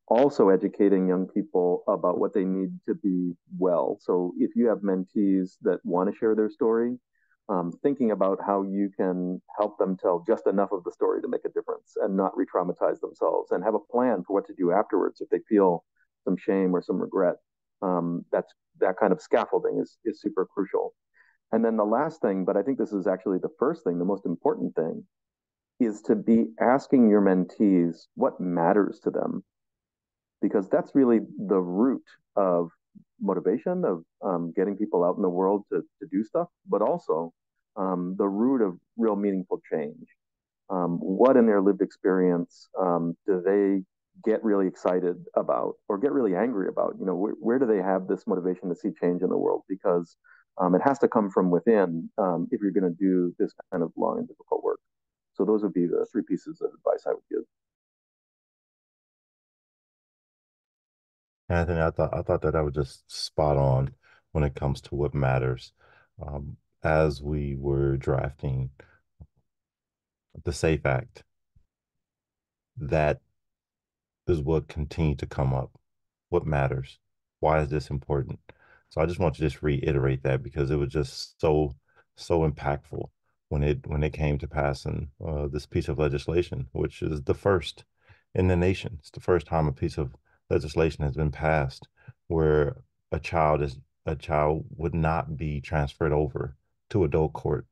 also educating young people about what they need to be well. So if you have mentees that want to share their story, thinking about how you can help them tell just enough of the story to make a difference and not re-traumatize themselves, and have a plan for what to do afterwards if they feel some shame or some regret. That kind of scaffolding is super crucial. And then the last thing, but I think this is actually the first thing, the most important thing, is to be asking your mentees what matters to them, because that's really the root of motivation, of getting people out in the world to do stuff, but also the root of real meaningful change. What in their lived experience do they get really excited about or get really angry about? Where do they have this motivation to see change in the world? Because it has to come from within if you're going to do this kind of long and difficult work. So those would be the three pieces of advice I would give. Anthony, I thought that I was just spot on when it comes to what matters. As we were drafting the SAFE Act, that is what continued to come up. What matters? Why is this important? So I just want to just reiterate that because it was just so impactful when it came to passing this piece of legislation, which is the first in the nation. It's the first time a piece of legislation has been passed where a child would not be transferred over to adult court,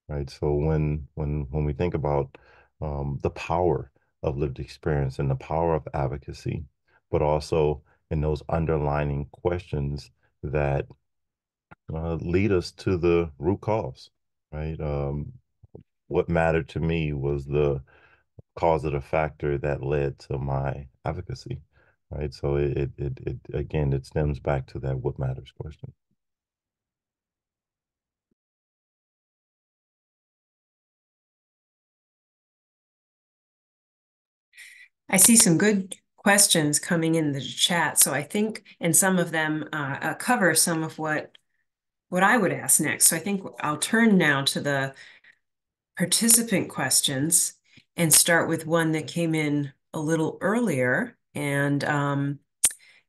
right? So when we think about the power of lived experience and the power of advocacy, but also in those underlining questions that lead us to the root cause, right? What mattered to me was the causative factor that led to my advocacy, right? So it again, it stems back to that what matters question. I see some good questions coming in the chat, so I think, and some of them cover some of what I would ask next. So I think I'll turn now to the participant questions and start with one that came in a little earlier and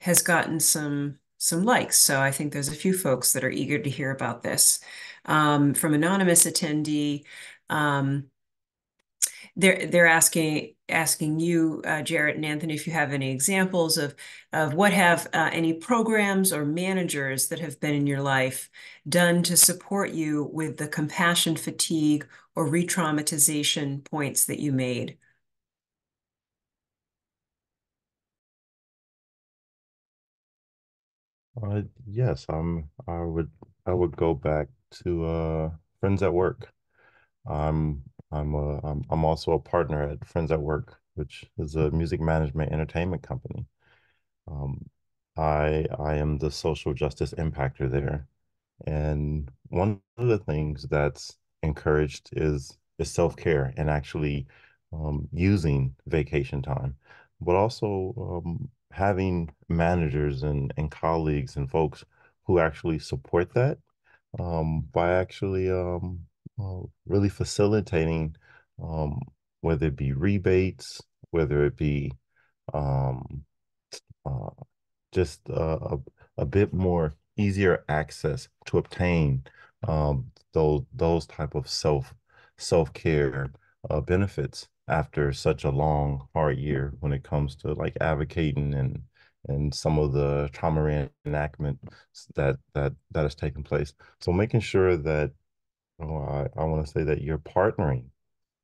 has gotten some likes. So I think there's a few folks that are eager to hear about this. From anonymous attendee, they're asking you, Jarrett and Anthony, if you have any examples of what have any programs or managers that have been in your life done to support you with the compassion fatigue or re-traumatization points that you made. Yes, I would go back to friends at work. I'm also a partner at Friends at Work, which is a music management entertainment company. Um, I am the social justice impactor there, and one of the things that's encouraged is self-care and actually using vacation time, but also having managers and colleagues and folks who actually support that by actually really facilitating um, whether it be rebates, whether it be um, uh, just a bit more easier access to obtain those type of self-care benefits after such a long hard year when it comes to like advocating and some of the trauma reenactment that has taken place. So making sure that I want to say that you're partnering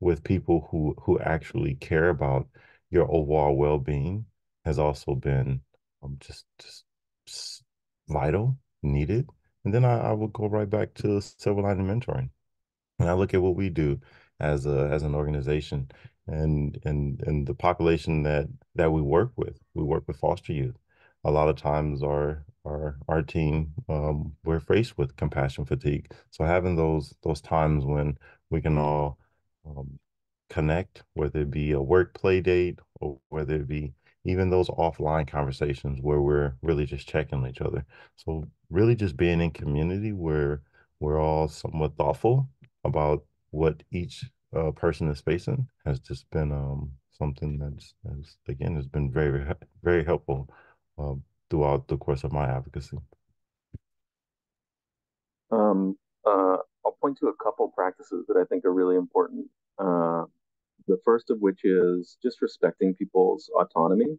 with people who actually care about your overall well-being has also been just vital, needed. And then I will go right back to silver lining mentoring. And I look at what we do as an organization and the population that we work with foster youth. A lot of times our team we're faced with compassion fatigue. So having those times when we can all um, connect, whether it be a work play date or whether it be even those offline conversations where we're really just checking on each other. So really just being in community where we're all somewhat thoughtful about what each person is facing has just been something that's again has been very helpful throughout the course of my advocacy. Um, I'll point to a couple practices that I think are really important. Uh, the first of which is just respecting people's autonomy.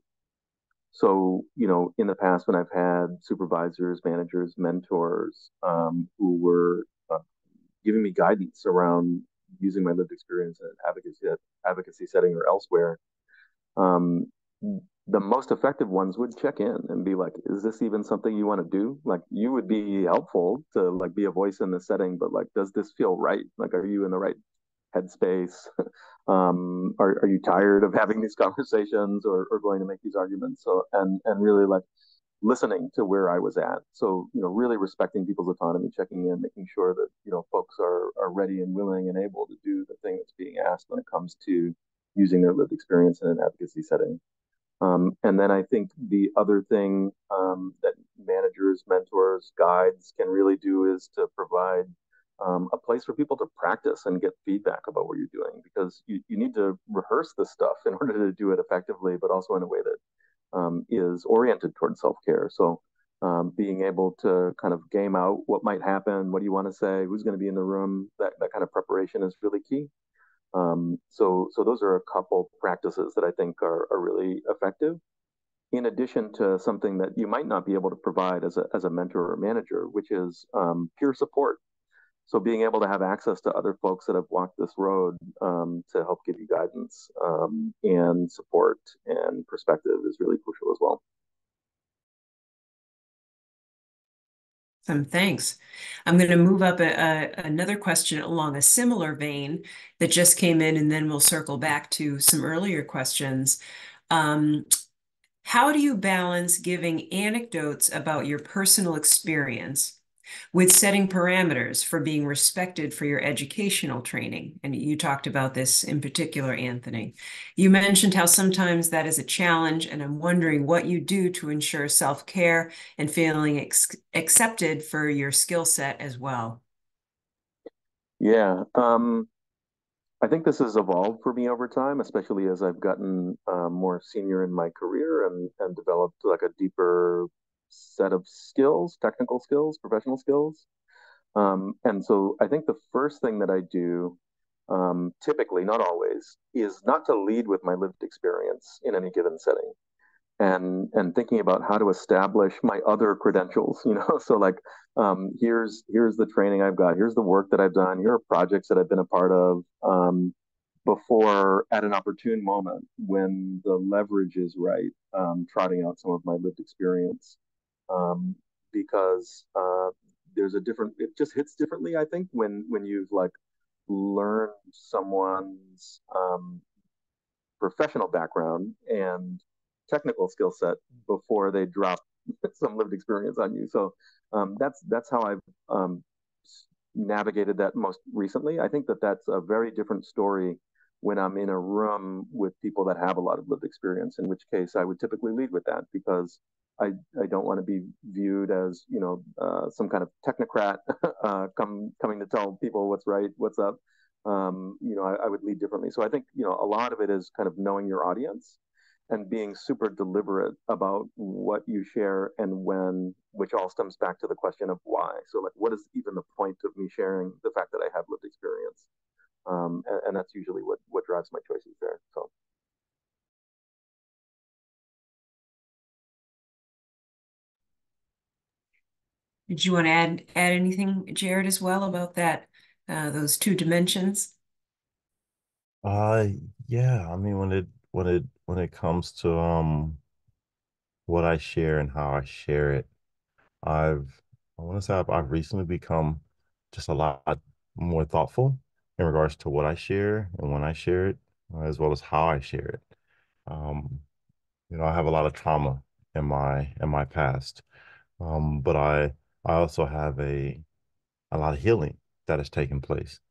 So, in the past, when I've had supervisors, managers, mentors who were giving me guidance around using my lived experience in an advocacy setting or elsewhere, um, the most effective ones would check in and be like, is this even something you want to do? Like, you would be helpful to like be a voice in the setting, but like, does this feel right? Like, are you in the right headspace? Are you tired of having these conversations or going to make these arguments? So, and really like listening to where I was at. So, really respecting people's autonomy, checking in, making sure that, folks are ready and willing and able to do the thing that's being asked when it comes to using their lived experience in an advocacy setting. And then I think the other thing that managers, mentors, guides can really do is to provide a place for people to practice and get feedback about what you're doing because you need to rehearse this stuff in order to do it effectively, but also in a way that is oriented towards self care. So being able to kind of game out what might happen, what do you want to say, who's going to be in the room, that kind of preparation is really key. So those are a couple practices that I think are really effective. In addition to something that you might not be able to provide as a mentor or manager, which is peer support. So being able to have access to other folks that have walked this road to help give you guidance and support and perspective is really crucial as well. Thanks. I'm going to move up another question along a similar vein that just came in, and then we'll circle back to some earlier questions. Um, how do you balance giving anecdotes about your personal experience with setting parameters for being respected for your educational training? And you talked about this in particular, Anthony. You mentioned how sometimes that is a challenge, and I'm wondering what you do to ensure self-care and feeling accepted for your skill set as well. Yeah, I think this has evolved for me over time, especially as I've gotten more senior in my career and developed like a deeper set of skills, technical skills, professional skills. And so I think the first thing that I do, typically, not always, is not to lead with my lived experience in any given setting and thinking about how to establish my other credentials, so like here's the training I've got, here's the work that I've done, here are projects that I've been a part of before at an opportune moment when the leverage is right, trotting out some of my lived experience um, because there's a different, it just hits differently, I think, when you've like learned someone's professional background and technical skill set before they drop some lived experience on you. So that's how I've navigated that most recently. I think that that's a very different story when I'm in a room with people that have a lot of lived experience, in which case I would typically lead with that because I don't want to be viewed as, some kind of technocrat coming to tell people what's right, what's up. I would lead differently. So I think, a lot of it is kind of knowing your audience and being super deliberate about what you share and when, which all stems back to the question of why. So, like, what is even the point of me sharing the fact that I have lived experience? And that's usually what drives my choices there. So, Did you want to add anything, Jared, as well about that, those two dimensions? Uh, yeah. I mean, when it comes to what I share and how I share it, I want to say I've recently become just a lot more thoughtful in regards to what I share and when I share it, as well as how I share it. Um, I have a lot of trauma in my past, but I also have a lot of healing that has taken place.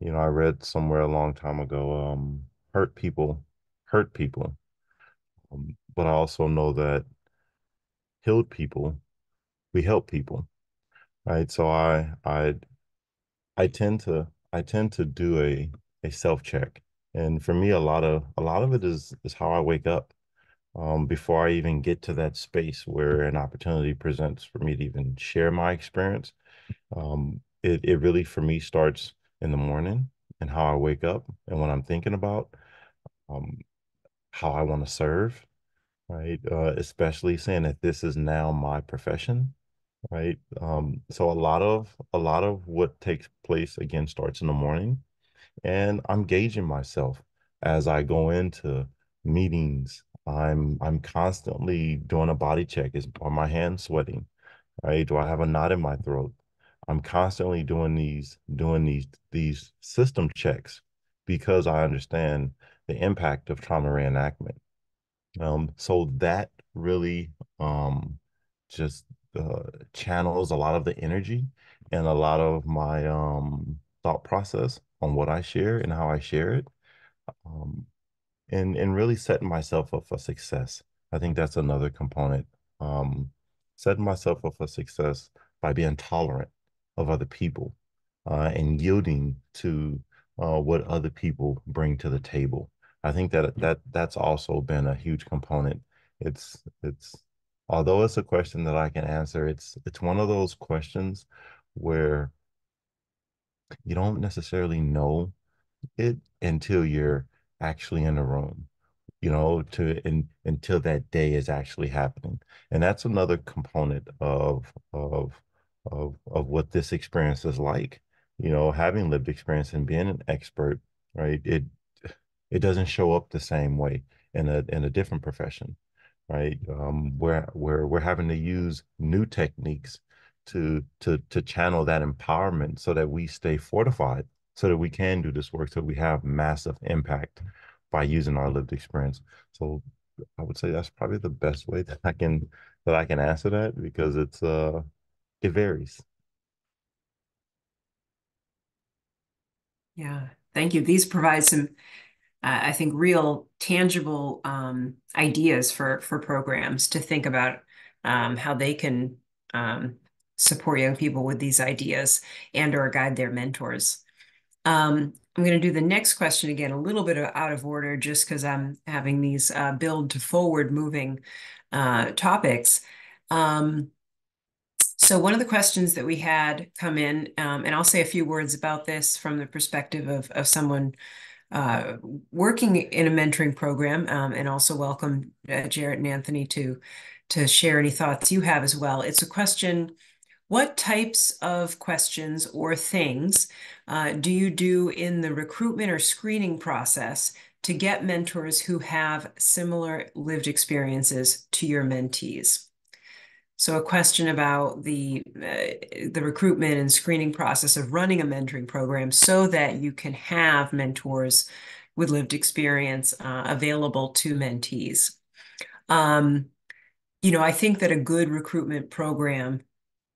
I read somewhere a long time ago, hurt people hurt people, but I also know that healed people we help people, right? So I tend to do a self check, and for me, a lot of it is how I wake up. Before I even get to that space where an opportunity presents for me to even share my experience, it really for me starts in the morning and how I wake up and what I'm thinking about, um, how I want to serve, right? Especially saying that this is now my profession, right? So a lot of what takes place again starts in the morning, and I'm gauging myself as I go into meetings. I'm constantly doing a body check. Are my hands sweating? Right? Do I have a knot in my throat? I'm constantly doing these system checks because I understand the impact of trauma reenactment. So that really just channels a lot of the energy and a lot of my thought process on what I share and how I share it. Um, and really setting myself up for success. I think that's another component. Um, Setting myself up for success by being tolerant of other people, and yielding to what other people bring to the table. I think that's also been a huge component. It's although it's a question that I can answer, it's one of those questions where you don't necessarily know it until you're actually in the room, until that day is actually happening. And that's another component of what this experience is like. Having lived experience and being an expert, right? It doesn't show up the same way in a different profession, right? Where we're having to use new techniques to channel that empowerment so that we stay fortified, so that we can do this work, so we have massive impact by using our lived experience. So I would say that's probably the best way that I can answer that, because it varies. Yeah, thank you. These provide some, I think, real tangible ideas for programs to think about how they can um, support young people with these ideas and or guide their mentors. I'm going to do the next question again, a little bit out of order, just because I'm having these build to forward moving topics. So one of the questions that we had come in, and I'll say a few words about this from the perspective of someone uh, working in a mentoring program, and also welcome Jarrett and Anthony to share any thoughts you have as well. It's a question: what types of questions or things do you do in the recruitment or screening process to get mentors who have similar lived experiences to your mentees? So a question about the recruitment and screening process of running a mentoring program so that you can have mentors with lived experience available to mentees. I think that a good recruitment program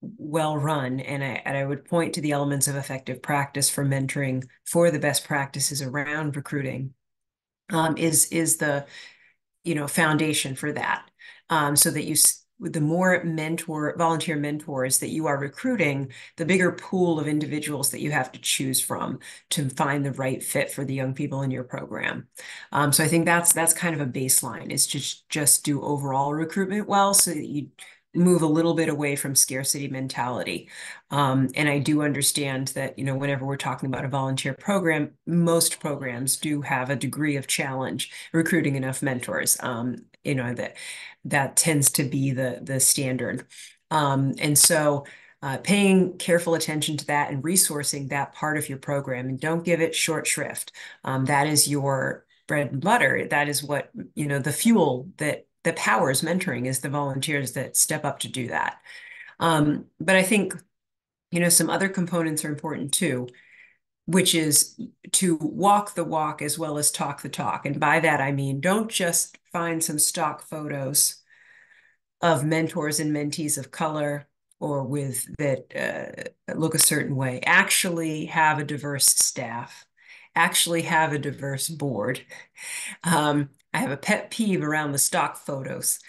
well run, and I would point to the elements of effective practice for mentoring for the best practices around recruiting, is the foundation for that. So that the more volunteer mentors that you are recruiting, the bigger pool of individuals that you have to choose from to find the right fit for the young people in your program. So I think that's kind of a baseline, is just do overall recruitment well, so that you move a little bit away from scarcity mentality. And I do understand that, whenever we're talking about a volunteer program, most programs do have a degree of challenge recruiting enough mentors. That tends to be the standard. And so paying careful attention to that and resourcing that part of your program, and don't give it short shrift. That is your bread and butter. That is what, the fuel that powers mentoring, is the volunteers that step up to do that. But I think, some other components are important too, which is to walk the walk as well as talk the talk. And by that, I mean, don't just find some stock photos of mentors and mentees of color or with that look a certain way. Actually have a diverse staff, actually have a diverse board. I have a pet peeve around the stock photos.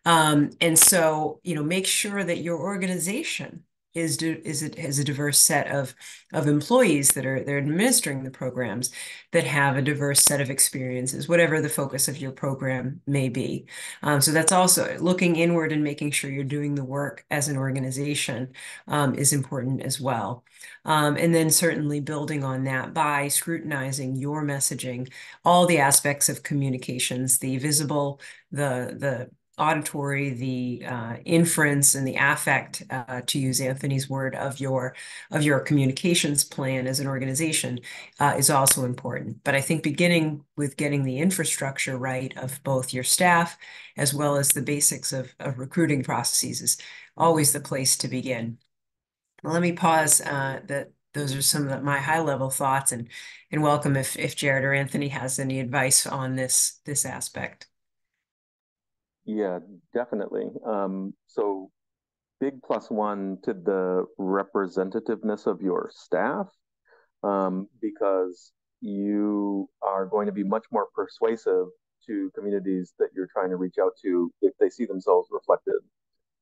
And so, make sure that your organization has a diverse set of employees they're administering the programs, that have a diverse set of experiences, whatever the focus of your program may be. So that's also looking inward and making sure you're doing the work as an organization, is important as well. And then certainly building on that by scrutinizing your messaging, all the aspects of communications, the visible, the auditory, the inference, and the affect, to use Anthony's word, of your communications plan as an organization, is also important. But I think beginning with getting the infrastructure right of both your staff as well as the basics of recruiting processes is always the place to begin. Well, let me pause. Those are some of my high level thoughts, and welcome if Jared or Anthony has any advice on this aspect. Yeah, definitely. So big plus one to the representativeness of your staff, because you are going to be much more persuasive to communities that you're trying to reach out to if they see themselves reflected,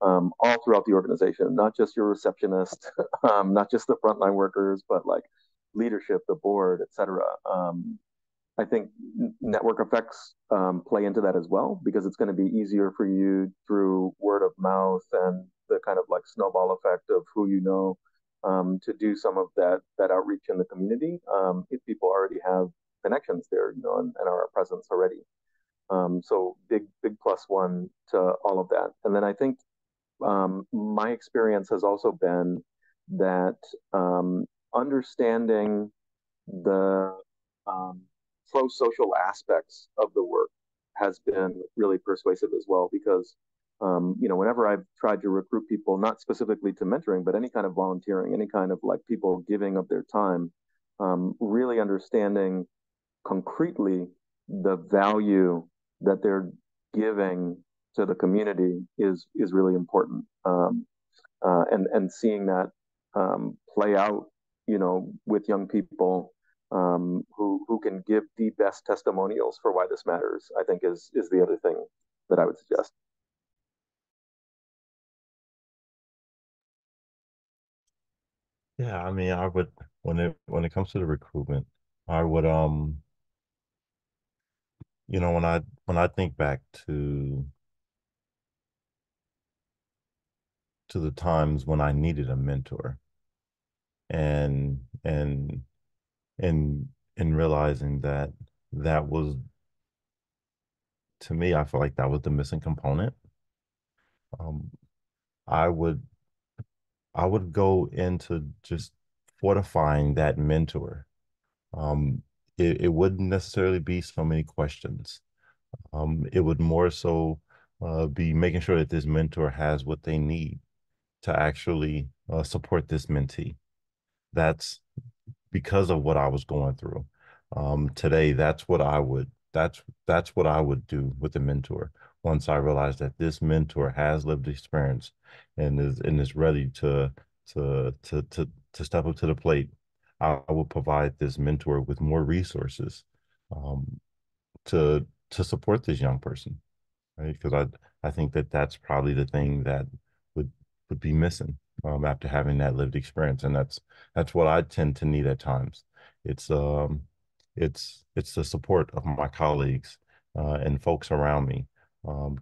all throughout the organization, not just your receptionist, not just the frontline workers, but like leadership, the board, et cetera. I think network effects play into that as well, because it's going to be easier for you through word of mouth and the kind of like snowball effect of who you know, to do some of that outreach in the community, if people already have connections there, and are a presence already. So big plus one to all of that. And then I think my experience has also been that understanding the um, pro-social aspects of the work has been really persuasive as well, because whenever I've tried to recruit people, not specifically to mentoring, but any kind of volunteering, any kind of like people giving of their time, really understanding concretely the value that they're giving to the community is really important. And seeing that play out, with young people, who can give the best testimonials for why this matters, I think is the other thing that I would suggest. Yeah, I mean, I would, when it comes to the recruitment, I would when I think back to the times when I needed a mentor, and and realizing that that was, to me, I feel like that was the missing component. Um, I would I would go into just fortifying that mentor. It wouldn't necessarily be so many questions. It would more so be making sure that this mentor has what they need to actually support this mentee. That's because of what I was going through. Today, that's what I would that's what I would do with a mentor. Once I realize that this mentor has lived experience and is ready to step up to the plate, I will provide this mentor with more resources um, to support this young person, right? Because I think that that's probably the thing that would would be missing after having that lived experience, and that's what I tend to need at times. It's um it's the support of my colleagues and folks around me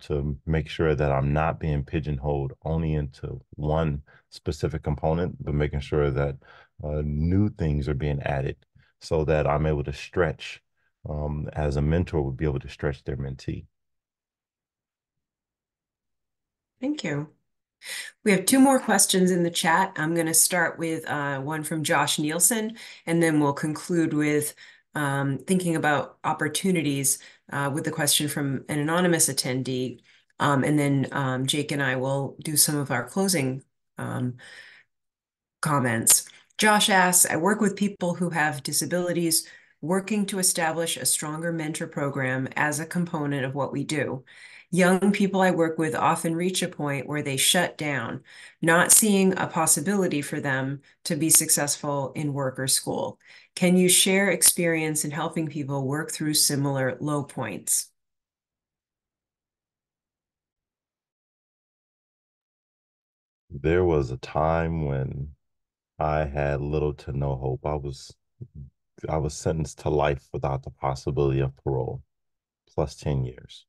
to make sure that I'm not being pigeonholed only into one specific component, but making sure that new things are being added so that I'm able to stretch as a mentor would be able to stretch their mentee. Thank you. We have two more questions in the chat. I'm going to start with one from Josh Nielsen, and then we'll conclude with thinking about opportunities with the question from an anonymous attendee. And then Jake and I will do some of our closing comments. Josh asks, I work with people who have disabilities, working to establish a stronger mentor program as a component of what we do. Young people I work with often reach a point where they shut down, not seeing a possibility for them to be successful in work or school. Can you share experience in helping people work through similar low points? There was a time when I had little to no hope. I was sentenced to life without the possibility of parole, plus 10 years.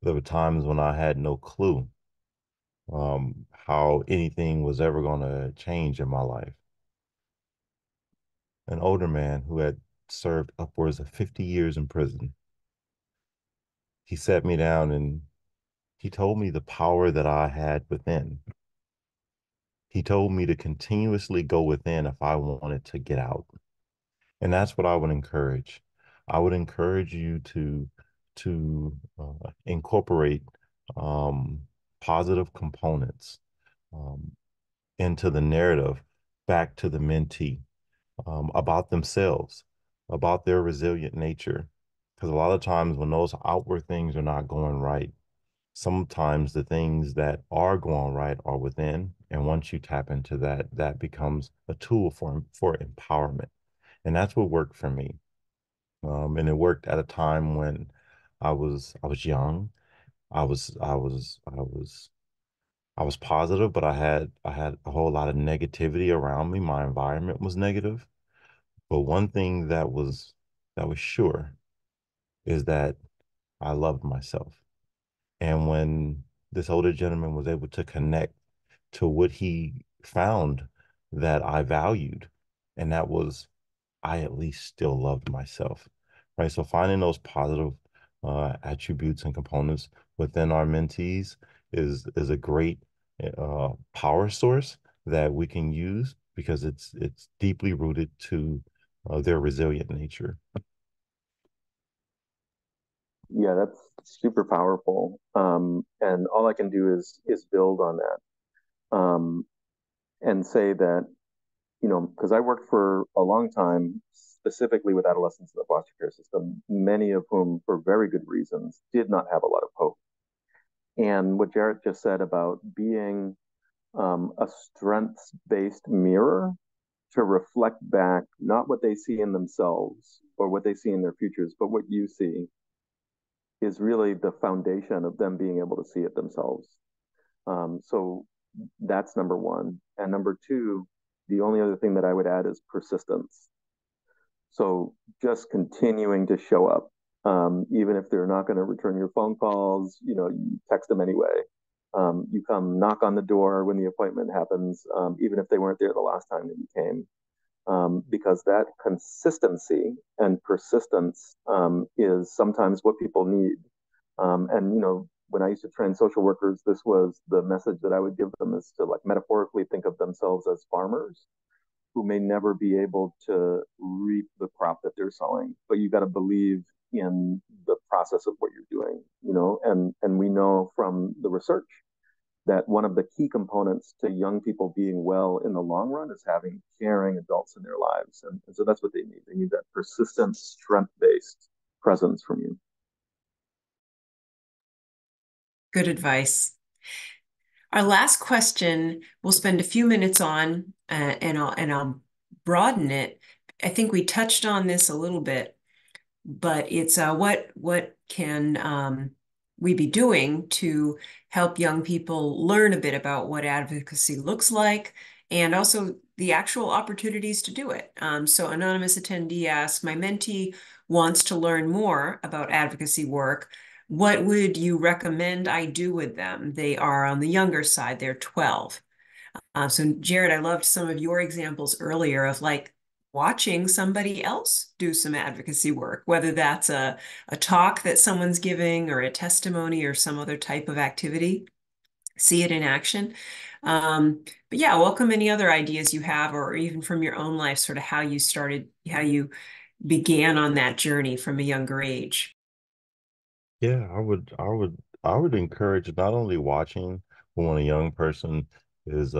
There were times when I had no clue how anything was ever going to change in my life. An older man who had served upwards of 50 years in prison, he sat me down and he told me the power that I had within. He told me to continuously go within if I wanted to get out. And that's what I would encourage. I would encourage you to incorporate um, positive components um, into the narrative back to the mentee about themselves, about their resilient nature. Because a lot of times when those outward things are not going right, sometimes the things that are going right are within. And once you tap into that, that becomes a tool for empowerment. And that's what worked for me. And it worked at a time when I was young. I was positive, but I had a whole lot of negativity around me. My environment was negative. But one thing that was sure is that I loved myself. And when this older gentleman was able to connect to what he found that I valued, and that was I at least still loved myself, right? So finding those positive attributes and components within our mentees is a great power source that we can use because it's deeply rooted to their resilient nature. Yeah, that's super powerful. And all I can do is build on that and say that, because I worked for a long time specifically with adolescents in the foster care system, many of whom, for very good reasons, did not have a lot of hope. And what Jarrett just said about being a strengths-based mirror to reflect back not what they see in themselves or what they see in their futures, but what you see is really the foundation of them being able to see it themselves. So that's number one. And number two, the only other thing that I would add is persistence. So just continuing to show up, even if they're not going to return your phone calls, you text them anyway. You come knock on the door when the appointment happens, even if they weren't there the last time that you came, because that consistency and persistence is sometimes what people need. And when I used to train social workers, this was the message that I would give them is to like metaphorically think of themselves as farmers who may never be able to reap the crop that they're sowing, but you got to believe in the process of what you're doing. And we know from the research that one of the key components to young people being well in the long run is having caring adults in their lives. And so that's what they need. They need that persistent, strength based presence from you. Good advice. Our last question we'll spend a few minutes on, and I'll broaden it. I think we touched on this a little bit, but it's what can we be doing to help young people learn a bit about what advocacy looks like, and also the actual opportunities to do it. So anonymous attendee asks, my mentee wants to learn more about advocacy work. What would you recommend I do with them? They are on the younger side, they're 12. So Jared, I loved some of your examples earlier of like watching somebody else do some advocacy work, whether that's a talk that someone's giving or a testimony or some other type of activity. See it in action. But yeah, welcome any other ideas you have, or even from your own life, sort of how you started, how you began on that journey from a younger age. Yeah, I would encourage not only watching when a young person is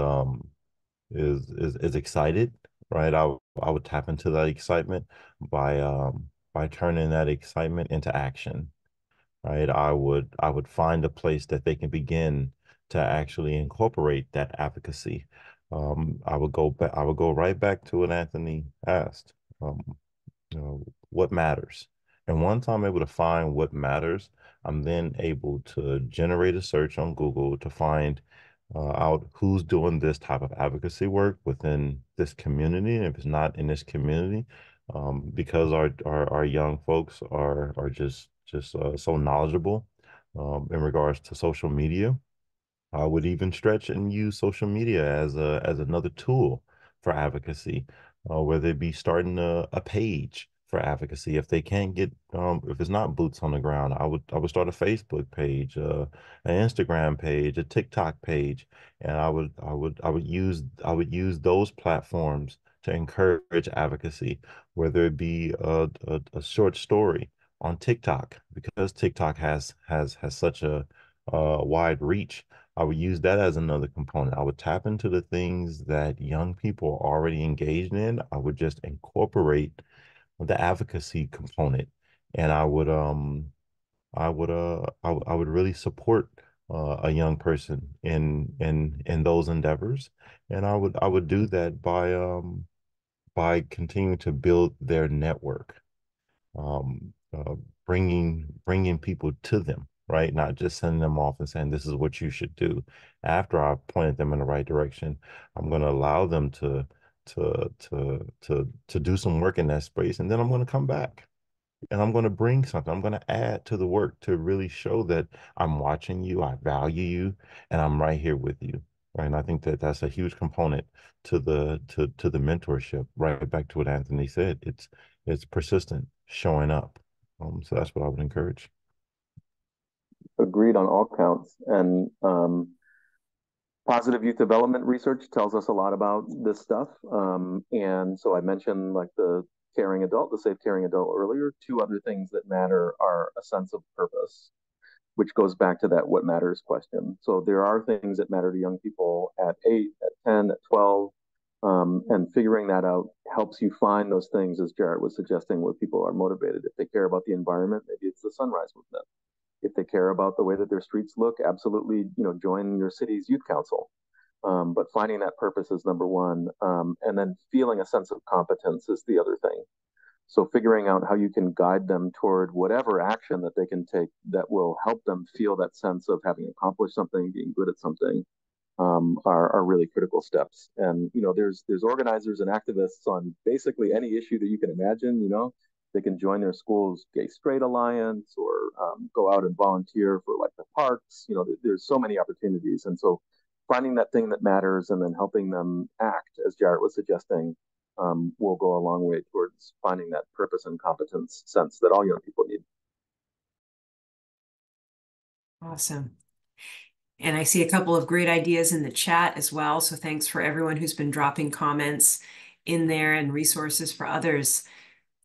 is excited, right? I would tap into that excitement by turning that excitement into action, right? I would find a place that they can begin to actually incorporate that advocacy. I would go right back to what Anthony asked. Um, what matters. And once I'm able to find what matters, I'm then able to generate a search on Google to find out who's doing this type of advocacy work within this community. And if it's not in this community, because our young folks are just so knowledgeable in regards to social media. I would even stretch and use social media as another tool for advocacy, whether it be starting a page for advocacy. If they can't get, if it's not boots on the ground, I would start a Facebook page, an Instagram page, a TikTok page, and I would use those platforms to encourage advocacy, whether it be a short story on TikTok, because TikTok has such a wide reach. I would use that as another component. I would tap into the things that young people are already engaged in. I would just incorporate the advocacy component, and I would really support a young person in those endeavors, and I would do that by continuing to build their network, um, uh, bringing people to them, right? Not just sending them off and saying this is what you should do. After I pointed them in the right direction, I'm going to allow them to do some work in that space, and then I'm going to come back and I'm going to bring something. I'm going to add to the work to really show that I'm watching you, I value you, and I'm right here with you. Right. And I think that that's a huge component to the mentorship. Right back to what Anthony said. It's persistent showing up. So that's what I would encourage. Agreed on all counts. And positive youth development research tells us a lot about this stuff. And so I mentioned like the caring adult, the safe caring adult earlier. Two other things that matter are a sense of purpose, which goes back to that what matters question. So there are things that matter to young people at 8, at 10, at 12. And figuring that out helps you find those things, as Jarrett was suggesting, where people are motivated. If they care about the environment, maybe it's the sunrise movement. If they care about the way that their streets look, absolutely, join your city's youth council. But finding that purpose is number one, and then feeling a sense of competence is the other thing. So figuring out how you can guide them toward whatever action that they can take that will help them feel that sense of having accomplished something, being good at something, are really critical steps. And there's organizers and activists on basically any issue that you can imagine. They can join their school's Gay Straight Alliance or go out and volunteer for like the parks. There's so many opportunities, and so finding that thing that matters and then helping them act, as Jarrett was suggesting, will go a long way towards finding that purpose and competence sense that all young people need. Awesome. And I see a couple of great ideas in the chat as well. So thanks for everyone who's been dropping comments in there and resources for others.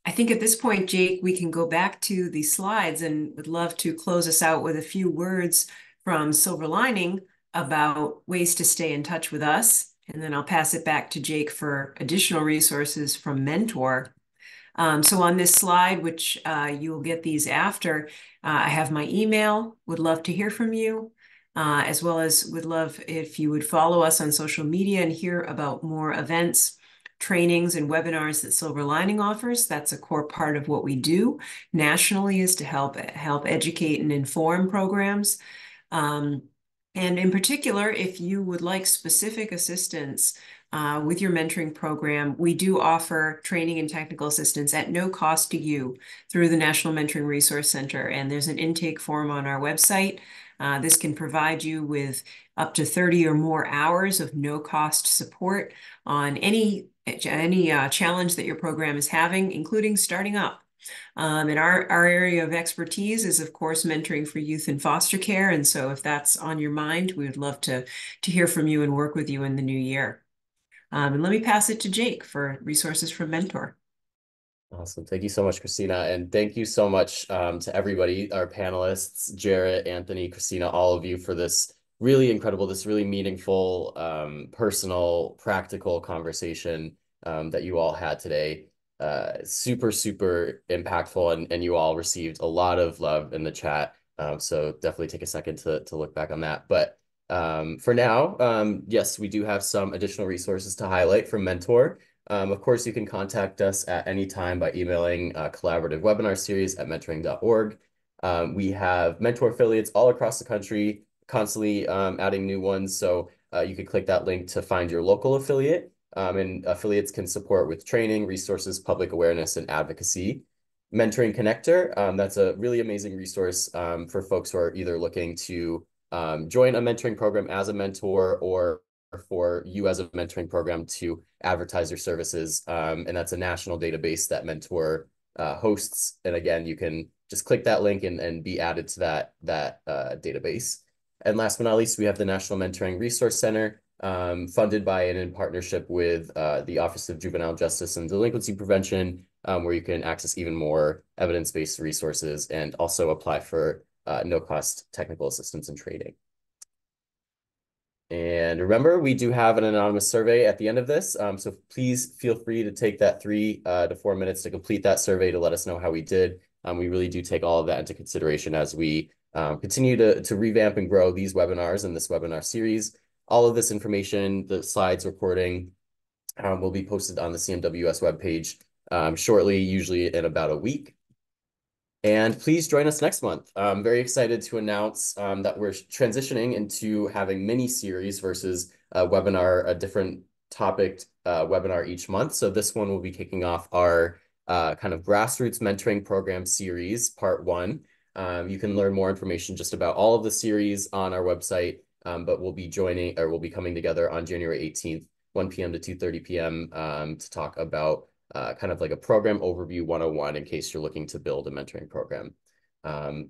I think at this point, Jake, we can go back to the slides and would love to close us out with a few words from Silver Lining about ways to stay in touch with us. And then I'll pass it back to Jake for additional resources from Mentor. So on this slide, which you will get these after, I have my email. Would love to hear from you, as well as would love if you would follow us on social media and hear about more events, trainings, and webinars that Silver Lining offers. That's a core part of what we do nationally, is to help educate and inform programs. And in particular, if you would like specific assistance with your mentoring program, we do offer training and technical assistance at no cost to you through the National Mentoring Resource Center. And there's an intake form on our website. This can provide you with up to 30 or more hours of no-cost support on any challenge that your program is having, including starting up. And our area of expertise is, of course, mentoring for youth in foster care. And so if that's on your mind, we would love to hear from you and work with you in the new year. And let me pass it to Jake for resources from Mentor. Awesome. Thank you so much, Christina. And thank you so much to everybody, our panelists, Jarrett, Anthony, Christina, all of you for this really incredible, this really meaningful, personal, practical conversation that you all had today. Super, super impactful, and you all received a lot of love in the chat. So definitely take a second to look back on that. But for now, yes, we do have some additional resources to highlight from Mentor. Of course, you can contact us at any time by emailing collaborative webinar series at mentoring.org. We have Mentor affiliates all across the country, constantly adding new ones. So you could click that link to find your local affiliate. And affiliates can support with training, resources, public awareness, and advocacy. Mentoring Connector, that's a really amazing resource for folks who are either looking to join a mentoring program as a mentor, or for you as a mentoring program to advertise your services. And that's a national database that Mentor hosts. And again, you can just click that link and be added to that database. And last but not least, we have the National Mentoring Resource Center, funded by and in partnership with the Office of Juvenile Justice and Delinquency Prevention, where you can access even more evidence-based resources and also apply for no-cost technical assistance and training. And remember, we do have an anonymous survey at the end of this. So please feel free to take that 3 to 4 minutes to complete that survey to let us know how we did. We really do take all of that into consideration as we continue to revamp and grow these webinars and this webinar series. All of this information, the slides, recording, will be posted on the CMWS webpage shortly, usually in about a week. And please join us next month. I'm very excited to announce that we're transitioning into having mini series versus a webinar, a different topic webinar each month. So this one will be kicking off our kind of grassroots mentoring program series, part 1. You can learn more information just about all of the series on our website, but we'll be coming together on January 18th, 1 p.m. to 2:30 p.m. To talk about kind of like a program overview 101 in case you're looking to build a mentoring program.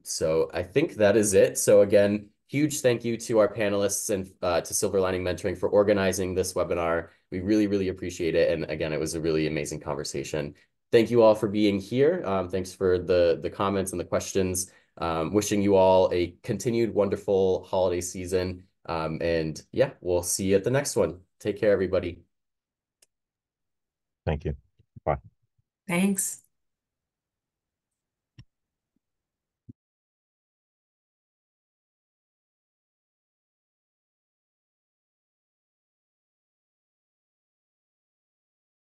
So I think that is it. So again, huge thank you to our panelists and to Silver Lining Mentoring for organizing this webinar. We really, really appreciate it. And again, it was a really amazing conversation. Thank you all for being here. Thanks for the comments and the questions. Wishing you all a continued wonderful holiday season. And yeah, we'll see you at the next one. Take care, everybody. Thank you. Bye. Thanks.